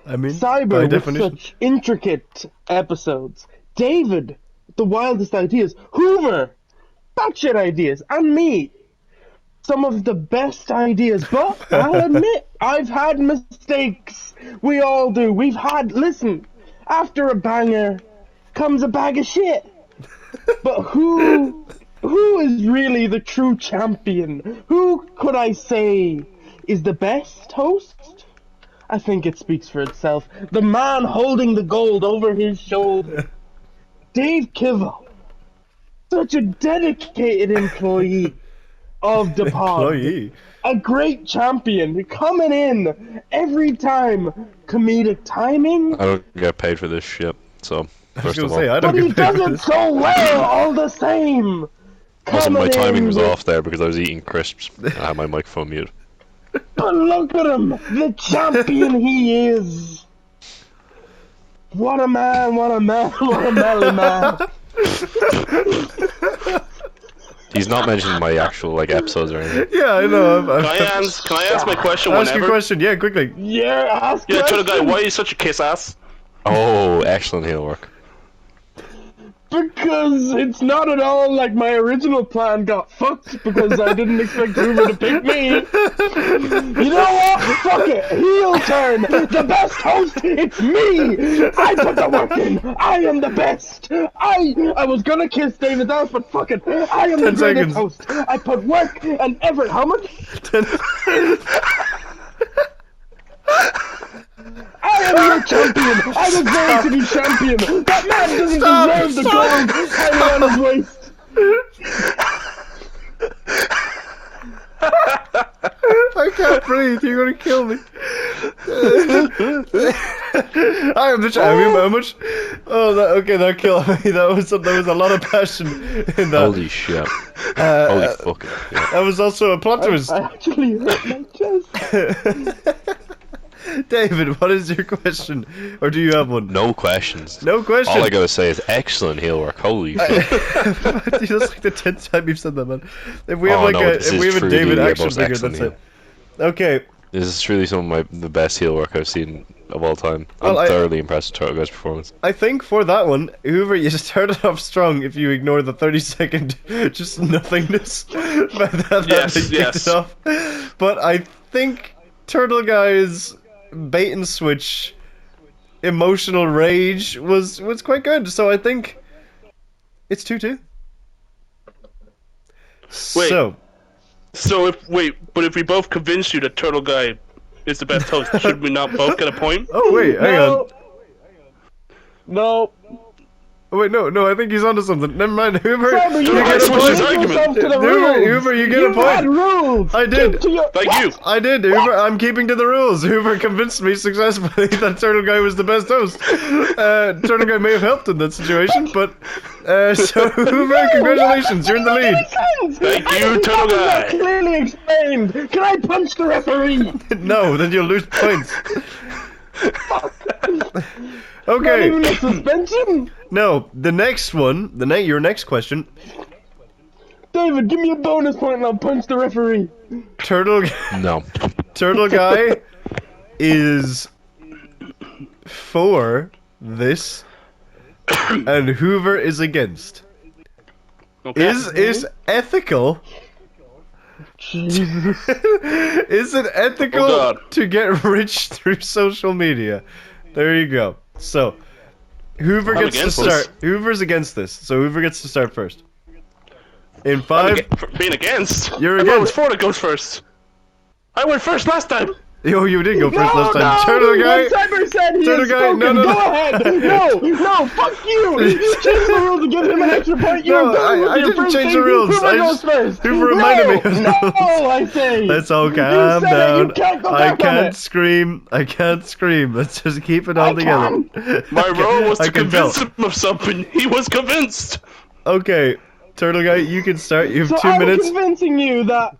I mean, Cyber by with definition. such intricate episodes. David, the wildest ideas. Hoover, batshit ideas. And me, some of the best ideas. But I'll admit, I've had mistakes. We all do. Listen, after a banger comes a bag of shit. But who is really the true champion? Who could I say is the best host? I think it speaks for itself. The man holding the gold over his shoulder. Dave Kivo. Such a dedicated employee of the pod. Employee. A great champion coming in every time. Comedic timing. I don't get paid for this shit, so I was first gonna of all. say, I don't But he get paid does for it this. so well all the same. Also, my Coming timing in was with- off there because I was eating crisps. I had my microphone muted. But look at him, the champion he is. What a man, what a man, what a manly man. He's not mentioning my actual episodes or anything. Yeah, I know. Can I ask my question Ask your whenever? question, yeah, quickly. Yeah, ask Yeah, Turtle Guy, questions. why are you such a kiss ass? Oh, excellent heel work. Because it's not at all like my original plan got fucked because I didn't expect Hoover to pick me. You know what? Fuck it. Heel turn. The best host. It's me. I put the work in. I am the best. I was gonna kiss David's ass, but fuck it. I am the 10 greatest seconds. host. I put work and effort. How much? I am your champion! I deserve to be champion! That man doesn't deserve the gold hanging on his waist! I can't breathe. You're gonna kill me. I am the champion. How much? Oh, that killed me. There was a lot of passion in that. Holy shit. Holy fucking shit. That was also a plot twist. I actually hurt my chest. David, what is your question? Or do you have one? No questions. No question. All I gotta say is excellent heel work. Holy shit. That's like the 10th time you've said that, man. If we have Oh, no, this if we is have a truly David the action most figure, excellent that's it. Okay. This is truly some of the best heel work I've seen of all time. Well, I'm thoroughly impressed with Turtle Guy's performance. I think for that one, Hoover, you started off strong if you ignore the 30-second just nothingness. But that Yes, kicked yes. it off. But I think Turtle Guy's bait and switch emotional rage was quite good. So I think it's 2-2. Wait. So, So if we both convince you that Turtle Guy is the best host, should we not both get a point? oh wait, hang on. No. Oh, wait, no, I think he's onto something. Never mind, Hoover. Cyber, you you get had a switch his point. argument. yourself to the Hoover, rules. Hoover, you get a You had point. rules. I did. Keep to your- Thank you. I did, Hoover. I'm keeping to the rules. Hoover convinced me successfully that Turtle Guy was the best host. Turtle Guy may have helped in that situation, but so Hoover, congratulations, you're in the lead. Thank you, That Turtle was not Guy. clearly explained. Can I punch the referee? No, then you'll lose points. Not Okay, even a suspension? no, the next one, your next question, David, give me a bonus point and I'll punch the referee. Turtle No. Guy is for this, and Hoover is against. Okay. Is ethical? Jesus. Is it ethical Oh, God. to get rich through social media? There you go. So, Hoover I'm gets to against start. this. Hoover's against this, so Hoover gets to start first. In I'm 5, for being against. You're I thought it was against. 4 that goes first. I went first last time. oh, you did go first No, last time. no, Turtle Guy. what Cyber said he Turtle has Guy, spoken. no, no, Go no. ahead. No, fuck you. You changed the rules to give him an extra point. You're No, done with I your didn't first change thing. the rules. Hoover I goes just- first. Hoover reminded me of the No, rules. I say. Let's all You calm said down. it. You can't go I back on can't it. scream. I can't scream. Let's just keep it all I together. My role was I to can tell. convince him of something. He was convinced. Okay, Turtle Guy, you can start. You have So 2 I'm minutes. convincing you that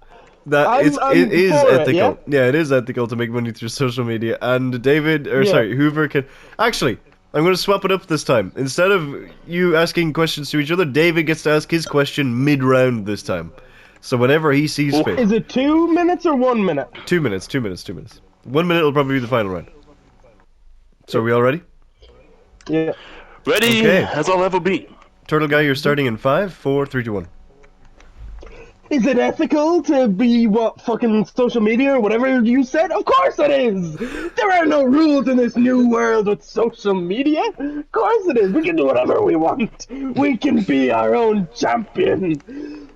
That I'm- it is for it, ethical. yeah? It is ethical to make money through social media. And David, or Yeah. sorry, Hoover can actually. I'm going to swap it up this time. Instead of you asking questions to each other, David gets to ask his question mid-round this time. So whenever he sees Oh. fit. is it 2 minutes or 1 minute? 2 minutes. 2 minutes. 2 minutes. 1 minute will probably be the final round. So are we all ready? Yeah. Ready Okay. as I'll ever be. Turtle Guy, you're starting in 5, 4, 3, 2, 1. Is it ethical to be what fucking social media or whatever you said? Of course it is! There are no rules in this new world with social media. Of course it is. We can do whatever we want. We can be our own champion.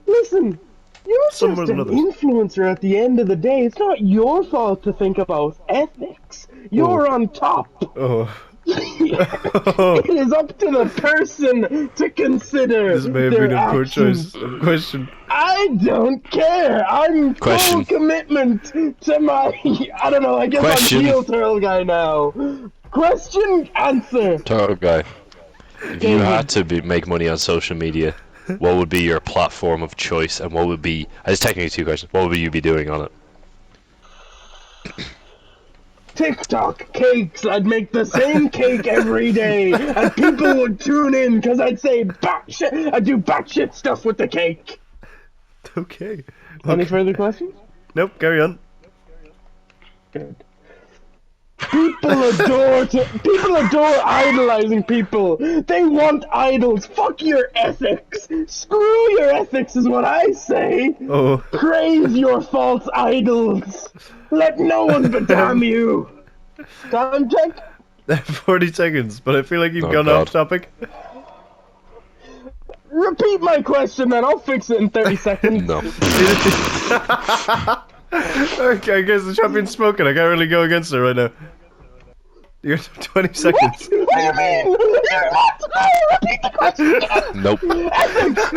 Listen, you're Some just more than an others. influencer at the end of the day. It's not your fault to think about ethics. You're on top. Oh. It is up to the person to consider This may have their been a poor actions. choice of question. I don't care. I'm Question. full commitment to my. I don't know. I guess Question. I'm heel Turtle Guy now. Question, answer. Turtle Guy, if you had to make money on social media, what would be your platform of choice, and what would be? It's technically 2 questions. What would you be doing on it? TikTok cakes. I'd make the same cake every day, and people would tune in because I'd say batshit. I'd do batshit stuff with the cake. Okay. Any further questions? Nope, carry on. Good. People adore idolizing people. They want idols. Fuck your ethics. Screw your ethics is what I say. Oh. Praise your false idols. Let no one bedam you. Time check. 40 seconds, but I feel like you've Oh, gone God. off topic. Repeat my question, then I'll fix it in 30 seconds. No. Okay, I guess the champion's smoking. I can't really go against her right now. You have 20 seconds. What do you mean? You're not. No, repeat the question. Nope. Ethics.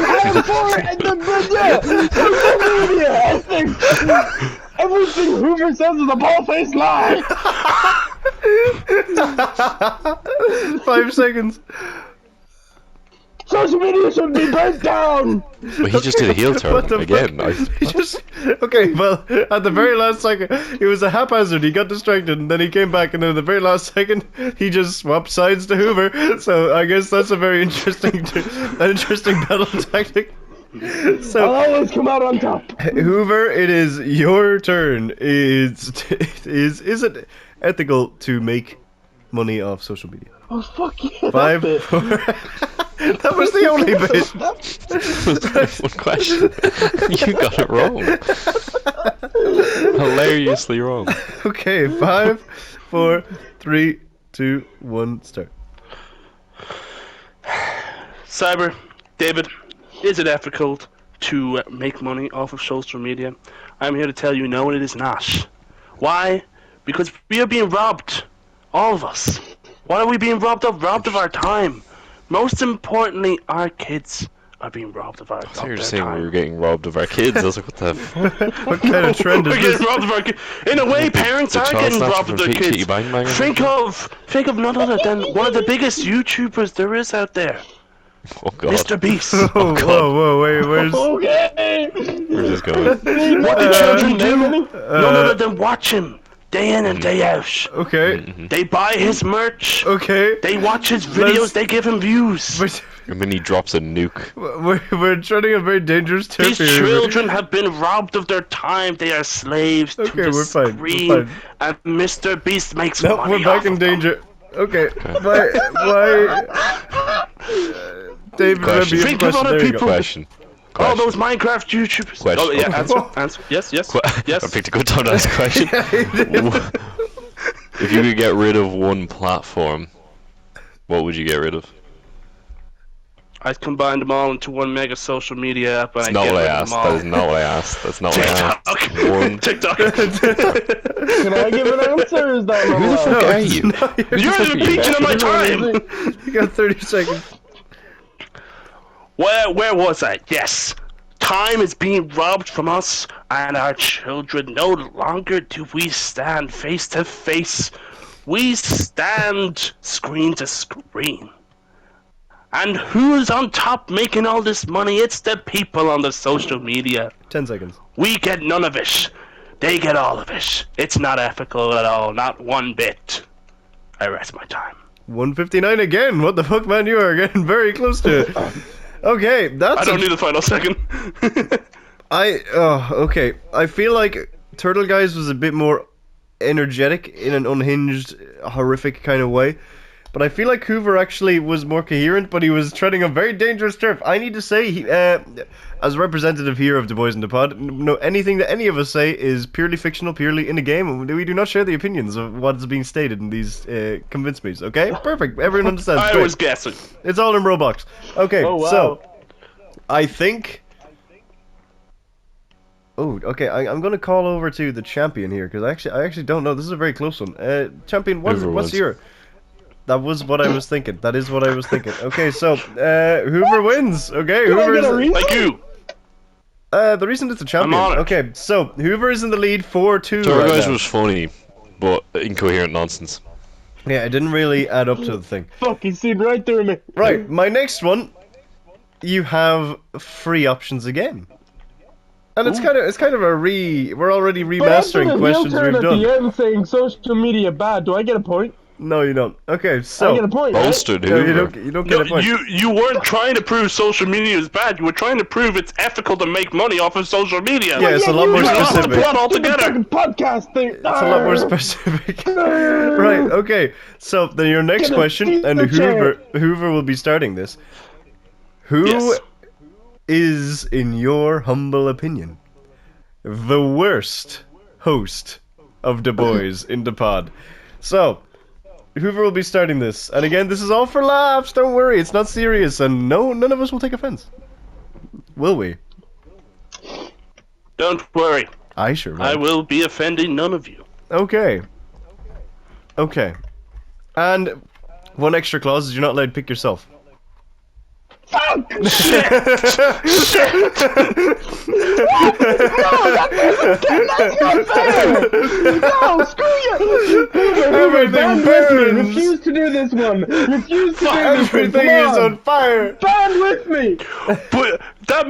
I'm for social media. Ethics. Everything Hoover says is a bald-faced lie. 5 seconds. Social media should be burnt down. But he just did a heel turn What the again. fuck? He just okay. Well, at the very last second, it was a haphazard. He got distracted, and then he came back, and then at the very last second, he just swapped sides to Hoover. So I guess that's a very interesting, an interesting battle tactic. I'll So always come out on top. Hoover, it is your turn. Is it ethical to make money off social media? Oh, fuck yeah. 5, that's it. 4. That was the only bit. One question. You got it wrong. Hilariously wrong. Okay, 5, 4, 3, 2, 1, start. Cyber, David, is it ethical to make money off of social media? I'm here to tell you no, it is not. Why? Because we are being robbed. All of us. What are we being robbed of? Robbed of our time. Most importantly, our kids are being robbed of I thought you were their saying we time. were getting robbed of our kids. I was like, what the fuck? What kind of trend We're is getting this? robbed of our kids. In a way, parents The are child getting snatcher robbed from of their Cheeky kids. Bang Bang or Think of none other than one of the biggest YouTubers there is out there, Oh god. Mr. Beast. Oh, God. whoa, wait, where's... Okay. We're just going. What do children do? None Uh, other than watch him day in and day out. Okay, They buy his merch. okay. They watch his videos. Let's- They give him views. But And then he drops a nuke. we're treading a very dangerous turf These here. children have been robbed of their time. They are slaves to Okay, the we're fine, we're screen. fine. And Mr. Beast makes No, money we're back off in of them. danger. Okay, why... David, Question. maybe you have a Think of question. other There you people. go. Question. All those Minecraft YouTubers. Question. Oh yeah, answer. Yes. I picked a good time to ask a question. If you could get rid of one platform, what would you get rid of? I'd combine them all into one mega social media app, and That's I'd not get what I rid of asked. them all. That is not what I asked. That's not what I asked. One. TikTok. Can I give an answer? Or is that not Who the fuck allowed? are you? You're impeaching on my time. You got 30 seconds. Where was I? Yes. Time is being robbed from us and our children. No longer do we stand face to face. We stand screen to screen. And who's on top making all this money? It's the people on the social media. 10 seconds. We get none of it. They get all of it. It's not ethical at all, not one bit. I rest my time. 159 again. What the fuck, man? You are getting very close to it. Okay, that's. I don't need the final second. Okay. I feel like Turtle Guys was a bit more energetic in an unhinged, horrific kind of way. But I feel like Whoover actually was more coherent, but he was treading on very dangerous turf. I need to say, as representative here of the Boys in the Pod, no, anything that any of us say is purely fictional, purely in a game. We do not share the opinions of what is being stated in these convince me's, okay? Perfect. Everyone understands. I Great. was guessing. It's all in Roblox. Okay, Oh, wow. so I think. Oh, okay. I'm gonna call over to the champion here because I actually don't know. This is a very close one. Champion, what's wins. your? That was what I was thinking. That is what I was thinking. Okay, so Whoover wins. Okay, Whoover is. Like you. The reason it's a champion. I'm on it. Okay, so Whoover is in the lead 4-2. Turtle right Guys now. was funny, but incoherent nonsense. Yeah, it didn't really add up to the thing. Fuck, he's seen right through me. Right, my next one. You have free options again. And it's kind of a we're already remastering questions we've at done. the end saying social media bad. Do I get a point? No, you don't. Okay, so I get a point, right? Bolstered no, Hoover. you don't No, get a point. you weren't trying to prove social media is bad. You were trying to prove it's ethical to make money off of social media. Yeah, it's a lot you more went off the specific. plot altogether. Fucking podcast thing. It's a lot more specific. Right, okay. So then your next Get a question, piece and of Hoover will be starting this. Who Yes. is, in your humble opinion, the worst host of the Boys in the Pod? So, Hoover will be starting this. And again, this is all for laughs, don't worry, it's not serious, and no, none of us will take offense. Will we? Don't worry. I sure will. I will be offending none of you. Okay. Okay. And one extra clause is you're not allowed to pick yourself. Fuck! No, screw you! Everything Band with burns. me. Refuse to do this one. Refuse to do this one. Everything Come is on fire. Band with me. But that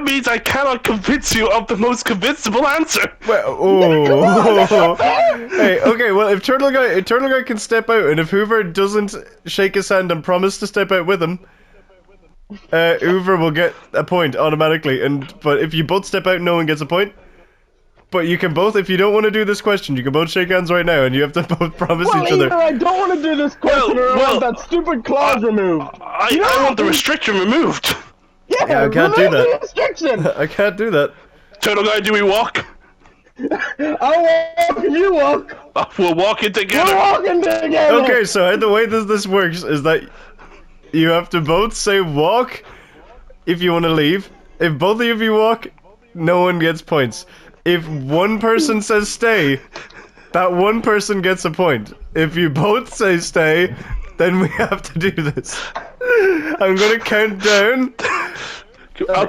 means I cannot convince you of the most convincible answer. Well, oh. Hey, okay, well, if Turtle Guy can step out, and if Hoover doesn't shake his hand and promise to step out with him, Hoover will get a point automatically. But if you both step out, no one gets a point. But you can both, if you don't want to do this question, you can both shake hands right now, and you have to both promise Well, each either other. I don't want to do this question, or I well, want that stupid clause removed. I want the restriction removed. Yeah, I can't do remove that. the restriction. I can't do that. Turtle Guy, do we walk? I'll walk if you walk. We'll walk it We're together. walking together. Okay, so the way this works is that you have to both say walk if you want to leave. If both of you walk, no one gets points. If one person says stay, that one person gets a point. If you both say stay, then we have to do this. I'm gonna count down. Can I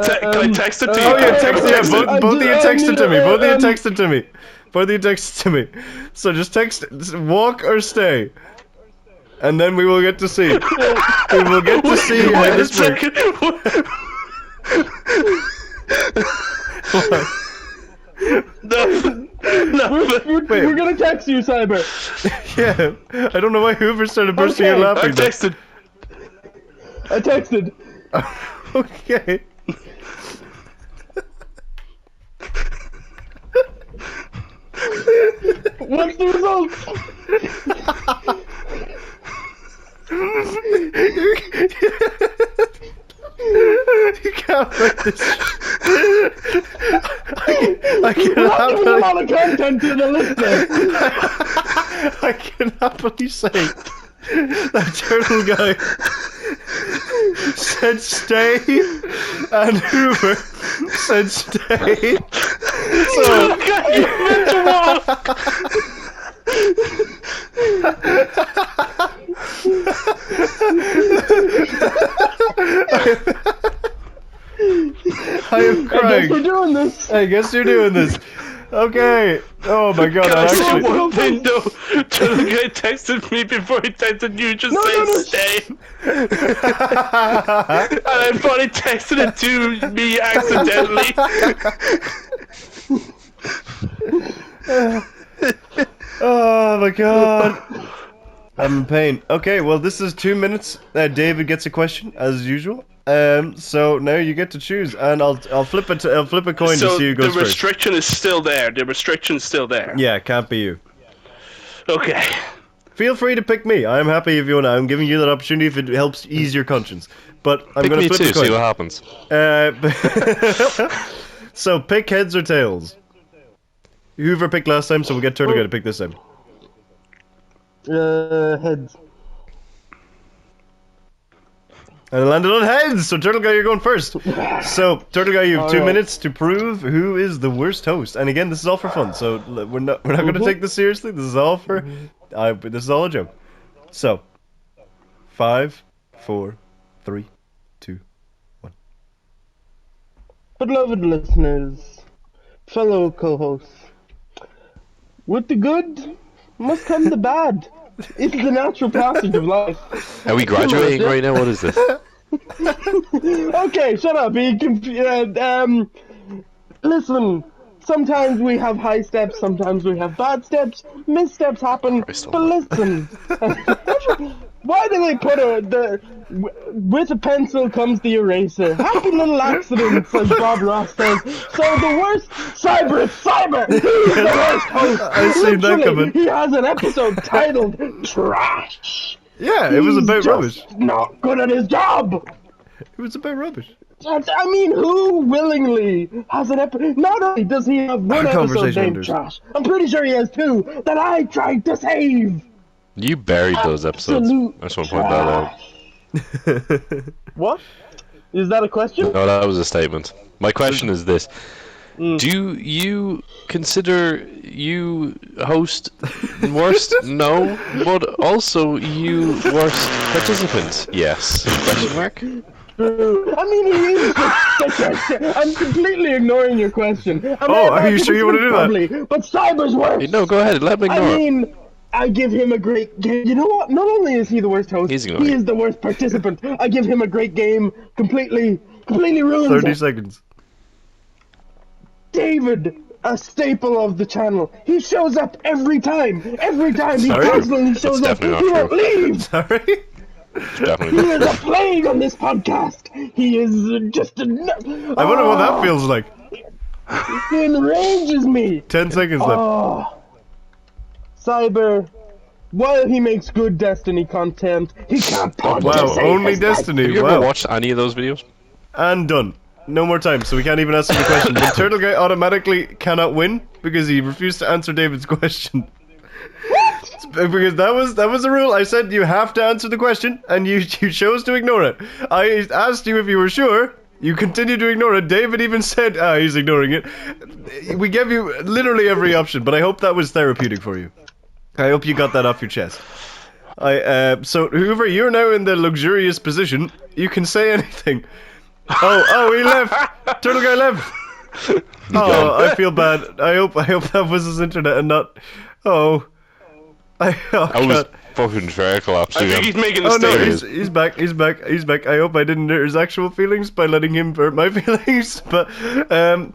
text it to you? Oh yeah, text it. Yeah, both of you text it to me. Both of you text it to me. Both of you text it to me. So just text walk or stay, and then we will get to see. We will get to see how Wait a this works. second. No, We're gonna text you, Cyber. Yeah, I don't know why Hoover started bursting Okay. out I laughing. there. texted. I texted. Okay. What's the results? You can't make this. content to the listener. I can happily say that Turtle Guy said stay and Hoover said stay. So I am I guess crying. we're doing this. I guess you're doing this. Okay. Oh my god. Can I say actually... one thing though? Turtle Guy texted me before he texted you, just saying stay. And I probably texted it to me accidentally. Oh my god. I'm in pain. Okay, well this is 2 minutes. David gets a question as usual. So now you get to choose, and I'll flip it. I'll flip a coin to see who goes the first. restriction is still there. The restriction's still there. Yeah, can't be you. Okay. Feel free to pick me. I'm happy if you want. I'm giving you that opportunity if it helps ease your conscience. But I'm Pick going me to flip too, a coin. see what happens. So pick heads or tails. Hoover picked last time, so we'll get Turtle Guy to pick this time. Heads. And it landed on heads, so Turtle Guy, you're going first. So, Turtle Guy, you have 2 minutes to prove who is the worst host. And again, this is all for fun, so we're not going to take this seriously. This is all for... this is all a joke. So, 5, 4, 3, 2, 1. Beloved listeners, fellow co-hosts, with the good must come the bad. It's the natural passage of life. Are we graduating right now? What is this? Okay, shut up. Listen, sometimes we have high steps, sometimes we have bad steps. Missteps happen, but listen. Why do they put with a pencil comes the eraser? Happy little accidents, as Bob Ross says. So the worst cyber is cyber. He's the worst host. I seen that coming. He has an episode titled Trash. Yeah, it was He's about just rubbish. not good at his job. It was about rubbish. I mean, who willingly has an episode? Not only does he have one episode Conversation named enders. Trash, I'm pretty sure he has 2 that I tried to save. You buried those episodes. Absolute I just want to point that out. What? Is that a question? No, that was a statement. My question is this. Mm. Do you consider you host worst? No. But also you worst participant? Yes. Question mark? I mean, he is I'm completely ignoring your question. Are you sure you want to do that? probably, but Cyber's worse. No, go ahead. Let me ignore I it. mean, I give him a great game. You know what? Not only is he the worst host, He's he ignoring is the worst participant. I give him a great game. Completely ruins 30 it. seconds. David, a staple of the channel. He shows up every time. Every time he Sorry? constantly shows up. definitely He not won't leave. Sorry? It's definitely He not is a true. plague on this podcast. He is just a... I wonder what that feels like. He enrages me. 10 seconds left. Oh. Cyber, while he makes good Destiny content, he can't talk Wow, to save only his life. Destiny. Have you ever Wow. watched any of those videos? And done. No more time, so we can't even answer the question. The Turtle Guy automatically cannot win because he refused to answer David's question. Because that was the rule. I said you have to answer the question, and you chose to ignore it. I asked you if you were sure. You continued to ignore it. David even said, he's ignoring it. We gave you literally every option, but I hope that was therapeutic for you. I hope you got that off your chest. So Hoover, you're now in the luxurious position. You can say anything. Oh, he left. Turtle Guy left. Oh, I feel bad. I hope that was his internet and not. Oh, I was God. fucking fair collapse. I think he's making a Oh no, statement. he's back. I hope I didn't hurt his actual feelings by letting him hurt my feelings. But I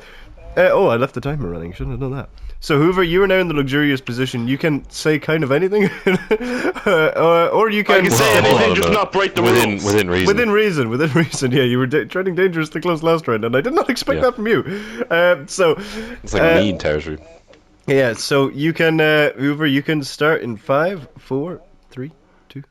left the timer running. Shouldn't have done that. So Hoover, you are now in the luxurious position. You can say kind of anything, or you can I can say Hold on anything, a just minute. not break the within rules. within reason. Within reason. Yeah, you were treading dangerously close last round, and I did not expect Yeah. that from you. So It's like mean territory. yeah, so you can Hoover, you can start in 5, 4, 3, 2.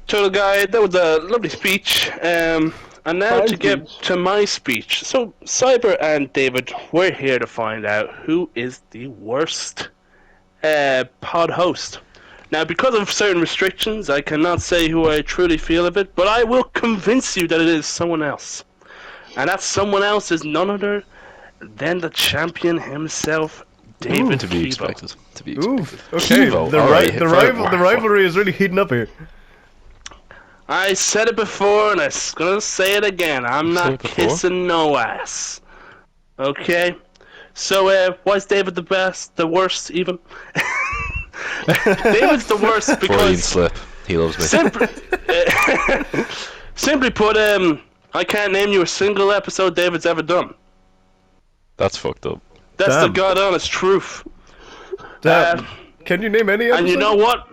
Turtle Guy, that was a lovely speech. And And now My to get speech. to my speech. So, Cyber and David, we're here to find out who is the worst pod host. Now, because of certain restrictions, I cannot say who I truly feel of it, but I will convince you that it is someone else. And that someone else is none other than the champion himself, David To be Keevo. expected. To be expected. Oof. Okay. Keevo, The alright, the right. rivalry is really heating up here. I said it before, and I'm gonna say it again. I'm Said not it before? kissing no ass. Okay? So, was David the best? The worst, even? David's the worst Freudian because... slip. He loves me. Simply put, I can't name you a single episode David's ever done. That's fucked up. That's Damn. the god honest truth. Damn. Can you name any episode? And you know what?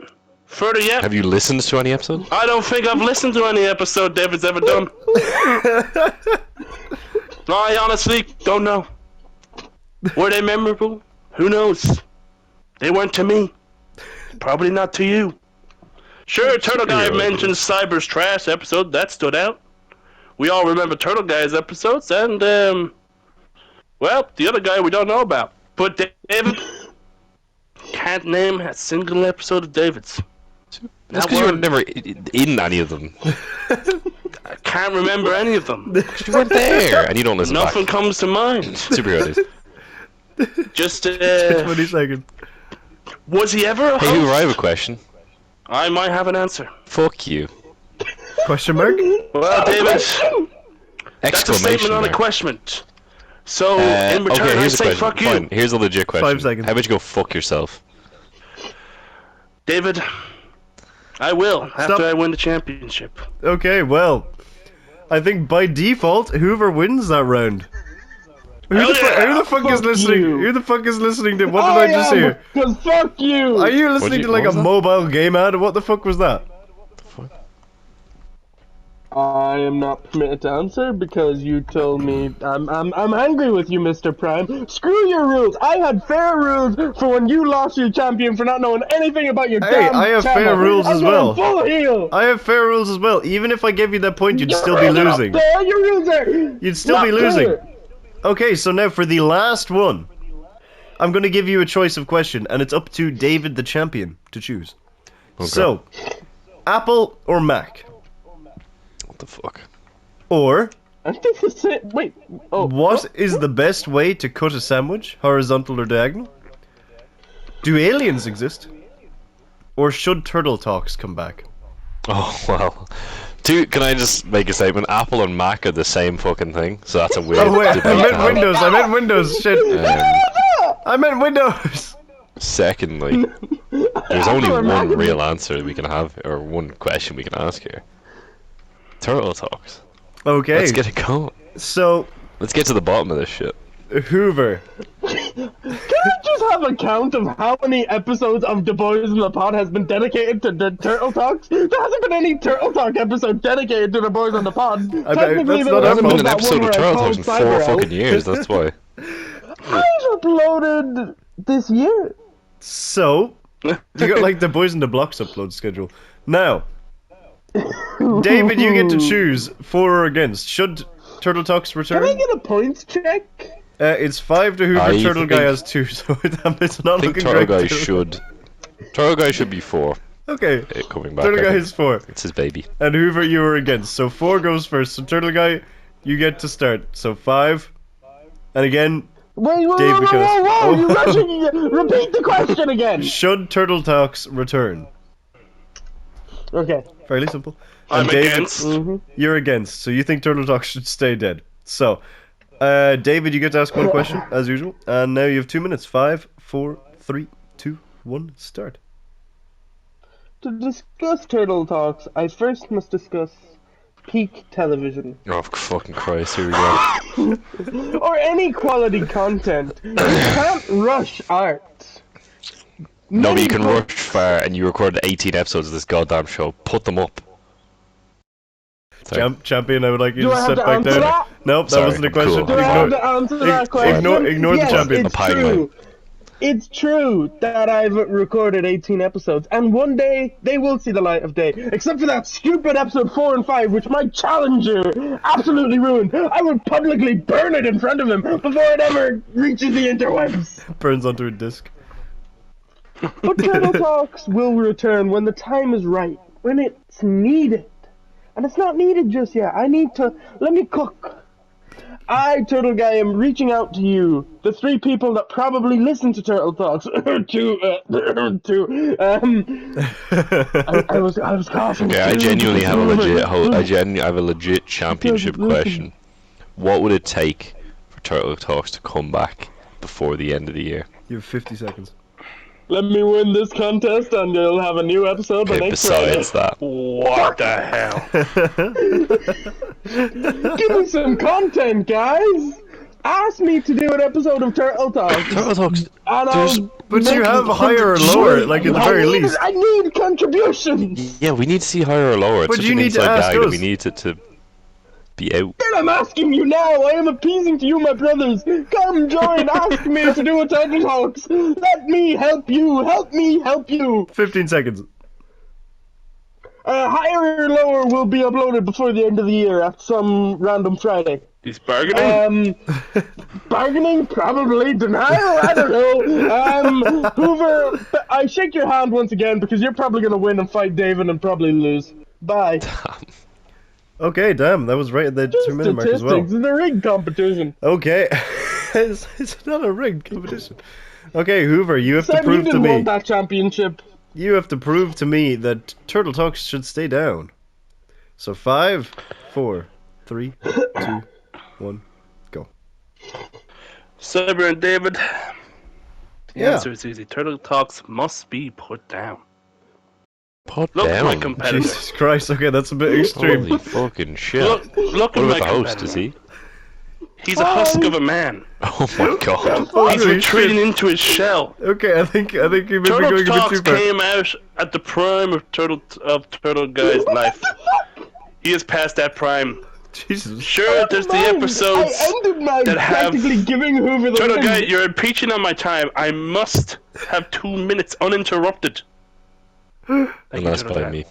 Further yet, Have you listened to any episode? I don't think I've listened to any episode David's ever done. I honestly don't know. Were they memorable? Who knows? They weren't to me. Probably not to you. Sure, Turtle Guy mentioned Cyber's trash episode. That stood out. We all remember Turtle Guy's episodes, and, well, the other guy we don't know about. But David can't name a single episode of David's. That's because you were never in any of them. I can't remember any of them. You weren't there, and you don't listen Nothing back. comes to mind. Superheroes. Just, 20 seconds. was he ever a Hey, host? Hoover, I have a question. I might have an answer. Fuck you. Question mark? Well, David, that's a Exclamation statement on a mark. question. So, in return, Okay, I here's a say question. fuck you. Fine, here's a legit question. 5 seconds. How about you go fuck yourself? David, I will, after Stop. I win the championship. Okay, well, I think by default, Hoover wins that round. Who Hell the, yeah. who the fuck is Fuck listening? you. Who the fuck is listening to? What did I just hear? Cause fuck you. Are you listening to like a what was that? mobile game ad? What the fuck was that? I am not permitted to answer because you told me I'm angry with you, Mr. Prime. Screw your rules. I had fair rules for when you lost your champion for not knowing anything about your Hey, damn I have channel. fair rules I'm as going well. Full heel. I have fair rules as well. Even if I gave you that point, you'd Your still be rules are not losing. fair. Your rules are You'd still not be losing. fair. Okay, so now for the last one, I'm going to give you a choice of question, and it's up to David the champion to choose. So, Apple or Mac? What the fuck? Or, I think the same. Wait. Oh. what is the best way to cut a sandwich, horizontal or diagonal? Do aliens exist? Or should Turtle Talks come back? Oh, well. Can I just make a statement? Apple and Mac are the same fucking thing, so that's a weird Oh wait, debate I to meant have. Windows, I meant Windows, shit. I meant Windows! Secondly, there's only Apple or Mac? one real answer we can have, or one question we can ask here. Turtle Talks. Okay, Let's get it going. so, Let's get to the bottom of this shit. Hoover. Can I just have a count of how many episodes of The Boys in the Pod has been dedicated to the Turtle Talks? There hasn't been any Turtle Talk episode dedicated to The Boys on the Pod. bet Technically, that's there not our wasn't fault. An that episode one of where I Turtle called Talks in Cyber 4 out. fucking years, that's why. I've uploaded this year. So, you got like the Boys in the Blocks upload schedule. Now, David, you get to choose for or against. Should Turtle Talks Can I return? get a points check? It's 5 to Hoover, I Turtle Guy think- has 2, so it's not I think looking Turtle great. Guy should. Turtle Guy should be 4. Okay, Coming back. Turtle I Guy think. is 4. It's his baby. And Hoover, you were against. So 4 goes first. So Turtle Guy, you get to start. So 5. And again, Wait, whoa, Dave, whoa, because- whoa, whoa, Oh. you're rushing. Repeat the question again. should Turtle Talks return? Okay. Fairly simple. I'm And David, against. You're against. So you think Turtle Talks should stay dead. So, David, you get to ask one question, as usual. And now you have 2 minutes. 5, 4, 3, 2, 1, start. To discuss Turtle Talks, I first must discuss peak television. Oh, fucking Christ, here we go. Or any quality content. You can't rush art. Nobody Many can co- rush far, and you recorded 18 episodes of this goddamn show. Put them up. Sorry. Champion, I would like you Do to I have step to back answer down. that? Nope, that Sorry, wasn't a I'm question. cool. Do I have Ignore- to answer that question? ignore the Yes, champion. It's I'm true. It's true that I've recorded 18 episodes, and one day they will see the light of day. Except for that stupid episode 4 and 5, which my challenger absolutely ruined. I would publicly burn it in front of him before it ever reaches the interwebs. Burns onto a disc. But Turtle Talks will return when the time is right, when it's needed. And it's not needed just yet. Let me cook. I, Turtle Guy, am reaching out to you, the 3 people that probably listen to Turtle Talks. I was coughing. Okay, I genuinely have a legit championship question. What would it take for Turtle Talks to come back before the end of the year? You have 50 seconds. Let me win this contest and you'll have a new episode the next besides Friday. that. What the hell? Give me some content, guys! Ask me to do an episode of Turtle Talks. Turtle Talks. And But you have higher or lower, like at the very least. I need contributions! Yeah, we need to see higher or lower. It's But such you an need to inside ask gag that us. we need it to be out. And I'm asking you now! I am appeasing to you, my brothers! Come join! Ask me to do a Turtle Talks! Let me help you! Help me help you! 15 seconds. Higher or lower will be uploaded before the end of the year at some random Friday. He's bargaining? Bargaining? Probably. Denial? I don't know. Hoover, I shake your hand once again because you're probably going to win and fight David and probably lose. Bye. Okay, damn, that was right at the 2-minute mark as well. Statistics. It's a rigged competition. Okay. it's not a rigged competition. Okay, Hoover, you have to Sam, you prove to didn't me. want that championship. You have to prove to me that Turtle Talks should stay down. So 5, 4, 3, 2, 1, go. Cyber and David. The Yeah. answer is easy. Turtle Talks must be put down. Put Look at my down. competitor. Jesus Christ, okay, that's a bit extreme. Holy fucking shit. Look What at my about the host, competitor. is he? He's a husk of a man. Oh my god. He's Holy retreating shit. into his shell. Okay, I think you may be going Turtle a bit Talks too far. came out at the prime of Turtle Guy's life. He has passed that prime. Jesus. Sure, there's the episodes I ended mine that have practically giving Hoover the Turtle win. Guy, you're impeaching on my time. I must have 2 minutes uninterrupted. Thank you, Unless Turtle by Guy. me.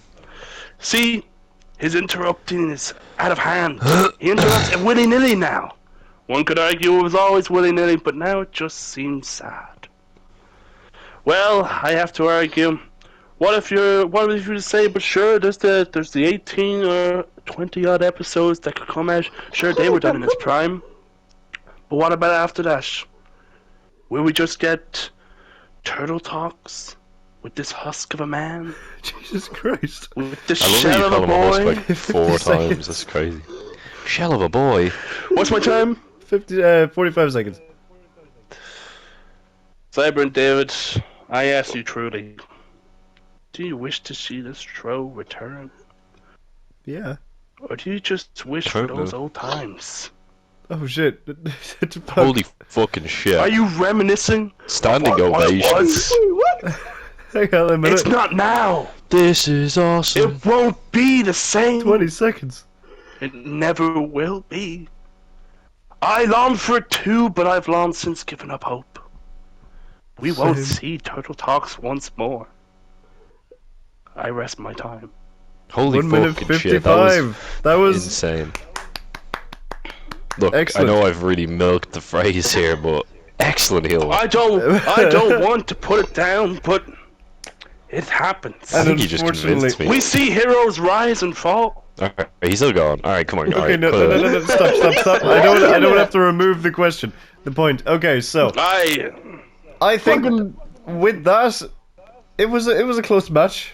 See, his interrupting is out of hand. He interrupts willy-nilly now. One could argue it was always willy-nilly, but now it just seems sad. Well, I have to argue. What if you say, but sure, there's the 18 or 20 odd episodes that could come out. Sure, they were done in its prime. But what about after that? Will we just get Turtle Talks with this husk of a man? Jesus Christ. With this I love that shell you of call a him a host boy? like 4 times. That's crazy. Shell of a boy. What's my time? 45 seconds. Cyber and David, I ask you truly, do you wish to see this show return? Yeah. Or do you just wish for those old times? Oh shit. Holy fucking shit. Are you reminiscing? Standing what it ovation. was? Wait, what? Hang on a minute. It's not now. This is awesome. It won't be the same. 20 seconds. It never will be. I long for it too, but I've long since given up hope. We won't Same. see Turtle Talks once more. I rest my time. Holy 1 minute fucking shit. That was 55. That was insane. Look, Excellent. I know I've really milked the phrase here, but excellent heel. I don't want to put it down, but it happens. I And think you just convinced me. We see heroes rise and fall. Alright, he's still going. Alright, come on. Okay, Alright, no, stop. I don't have to remove the question. The point. Okay, so I think with that, it was a close match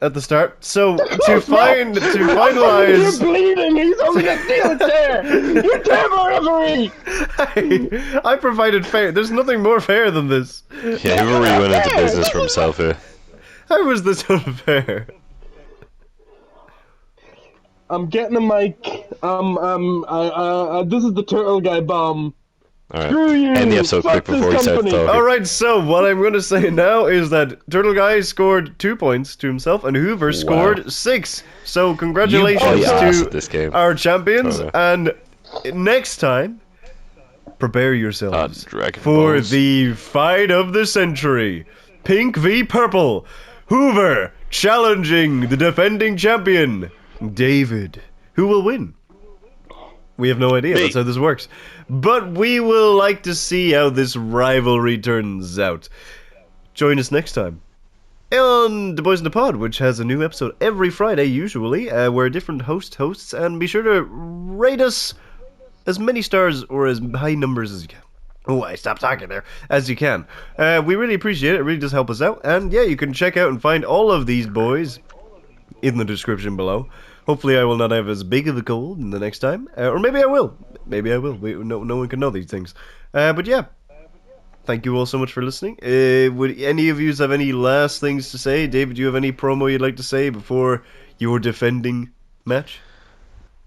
at the start. So to You're finalize, bleeding. He's holding a steel chair. You're terrible referee. I provided fair. There's nothing more fair than this. Yeah, he really went into business for himself here. How was this unfair? I'm getting a mic. This is the Turtle Guy bomb. Alright, Screw you. end the episode Fuck quick before he this starts company. talking. Alright, so what I'm going to say now is that Turtle Guy scored 2 points to himself and Hoover scored 6. So congratulations You play ass to at this game. our champions. Turtle. And next time, prepare yourselves Dragon for Balls. the fight of the century. Pink v Purple. Hoover challenging the defending champion, David. Who will win? We have no idea. Me. That's how this works. But we will like to see how this rivalry turns out. Join us next time on The Boys in the Pod, which has a new episode every Friday, usually, where a different hosts, and be sure to rate us as many stars or as high numbers as you can. Oh, I stopped talking there. As you can. We really appreciate it. It really does help us out. And yeah, you can check out and find all of these boys in the description below. Hopefully I will not have as big of a cold in the next time. Or maybe I will. Maybe I will. No one can know these things. But yeah. Thank you all so much for listening. Would any of you have any last things to say? David, do you have any promo you'd like to say before your defending match?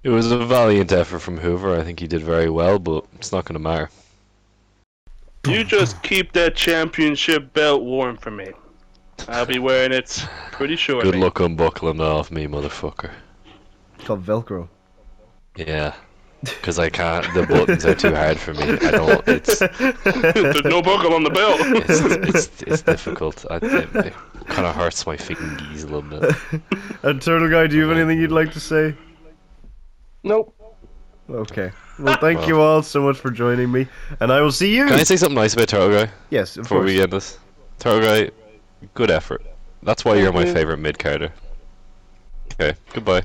It was a valiant effort from Hoover. I think he did very well, but it's not going to matter. You just keep that championship belt warm for me. I'll be wearing it pretty shortly. Good luck unbuckling that off me, motherfucker. It's called Velcro. Yeah. Because I can't, the buttons are too hard for me. I don't, it's There's no buckle on the belt. it's difficult. It kind of hurts my fingies a little bit. And Turtle Guy, do you have anything you'd like to say? Nope. Okay. Well, thank you all so much for joining me, and I will see you. Can I say something nice about Turtle Guy Yes, of before course. we end this? Turtle Guy, good effort. That's why you're my you. favorite mid-carder. Okay, goodbye.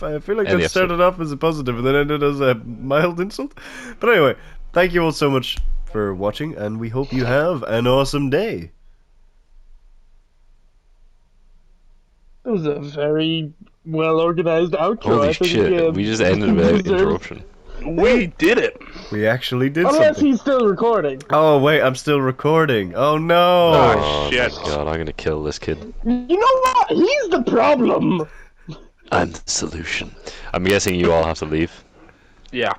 I feel like Any that started off as a positive and then ended as a mild insult. But anyway, thank you all so much for watching, and we hope you have an awesome day. It was a very well organized outro. Holy I think, shit, we just ended without interruption. We did it. We actually did Unless something. he's still recording. Oh wait, I'm still recording. Oh no! Oh shit. my god, I'm gonna kill this kid. You know what? He's the problem. I'm the solution. I'm guessing you all have to leave. Yeah.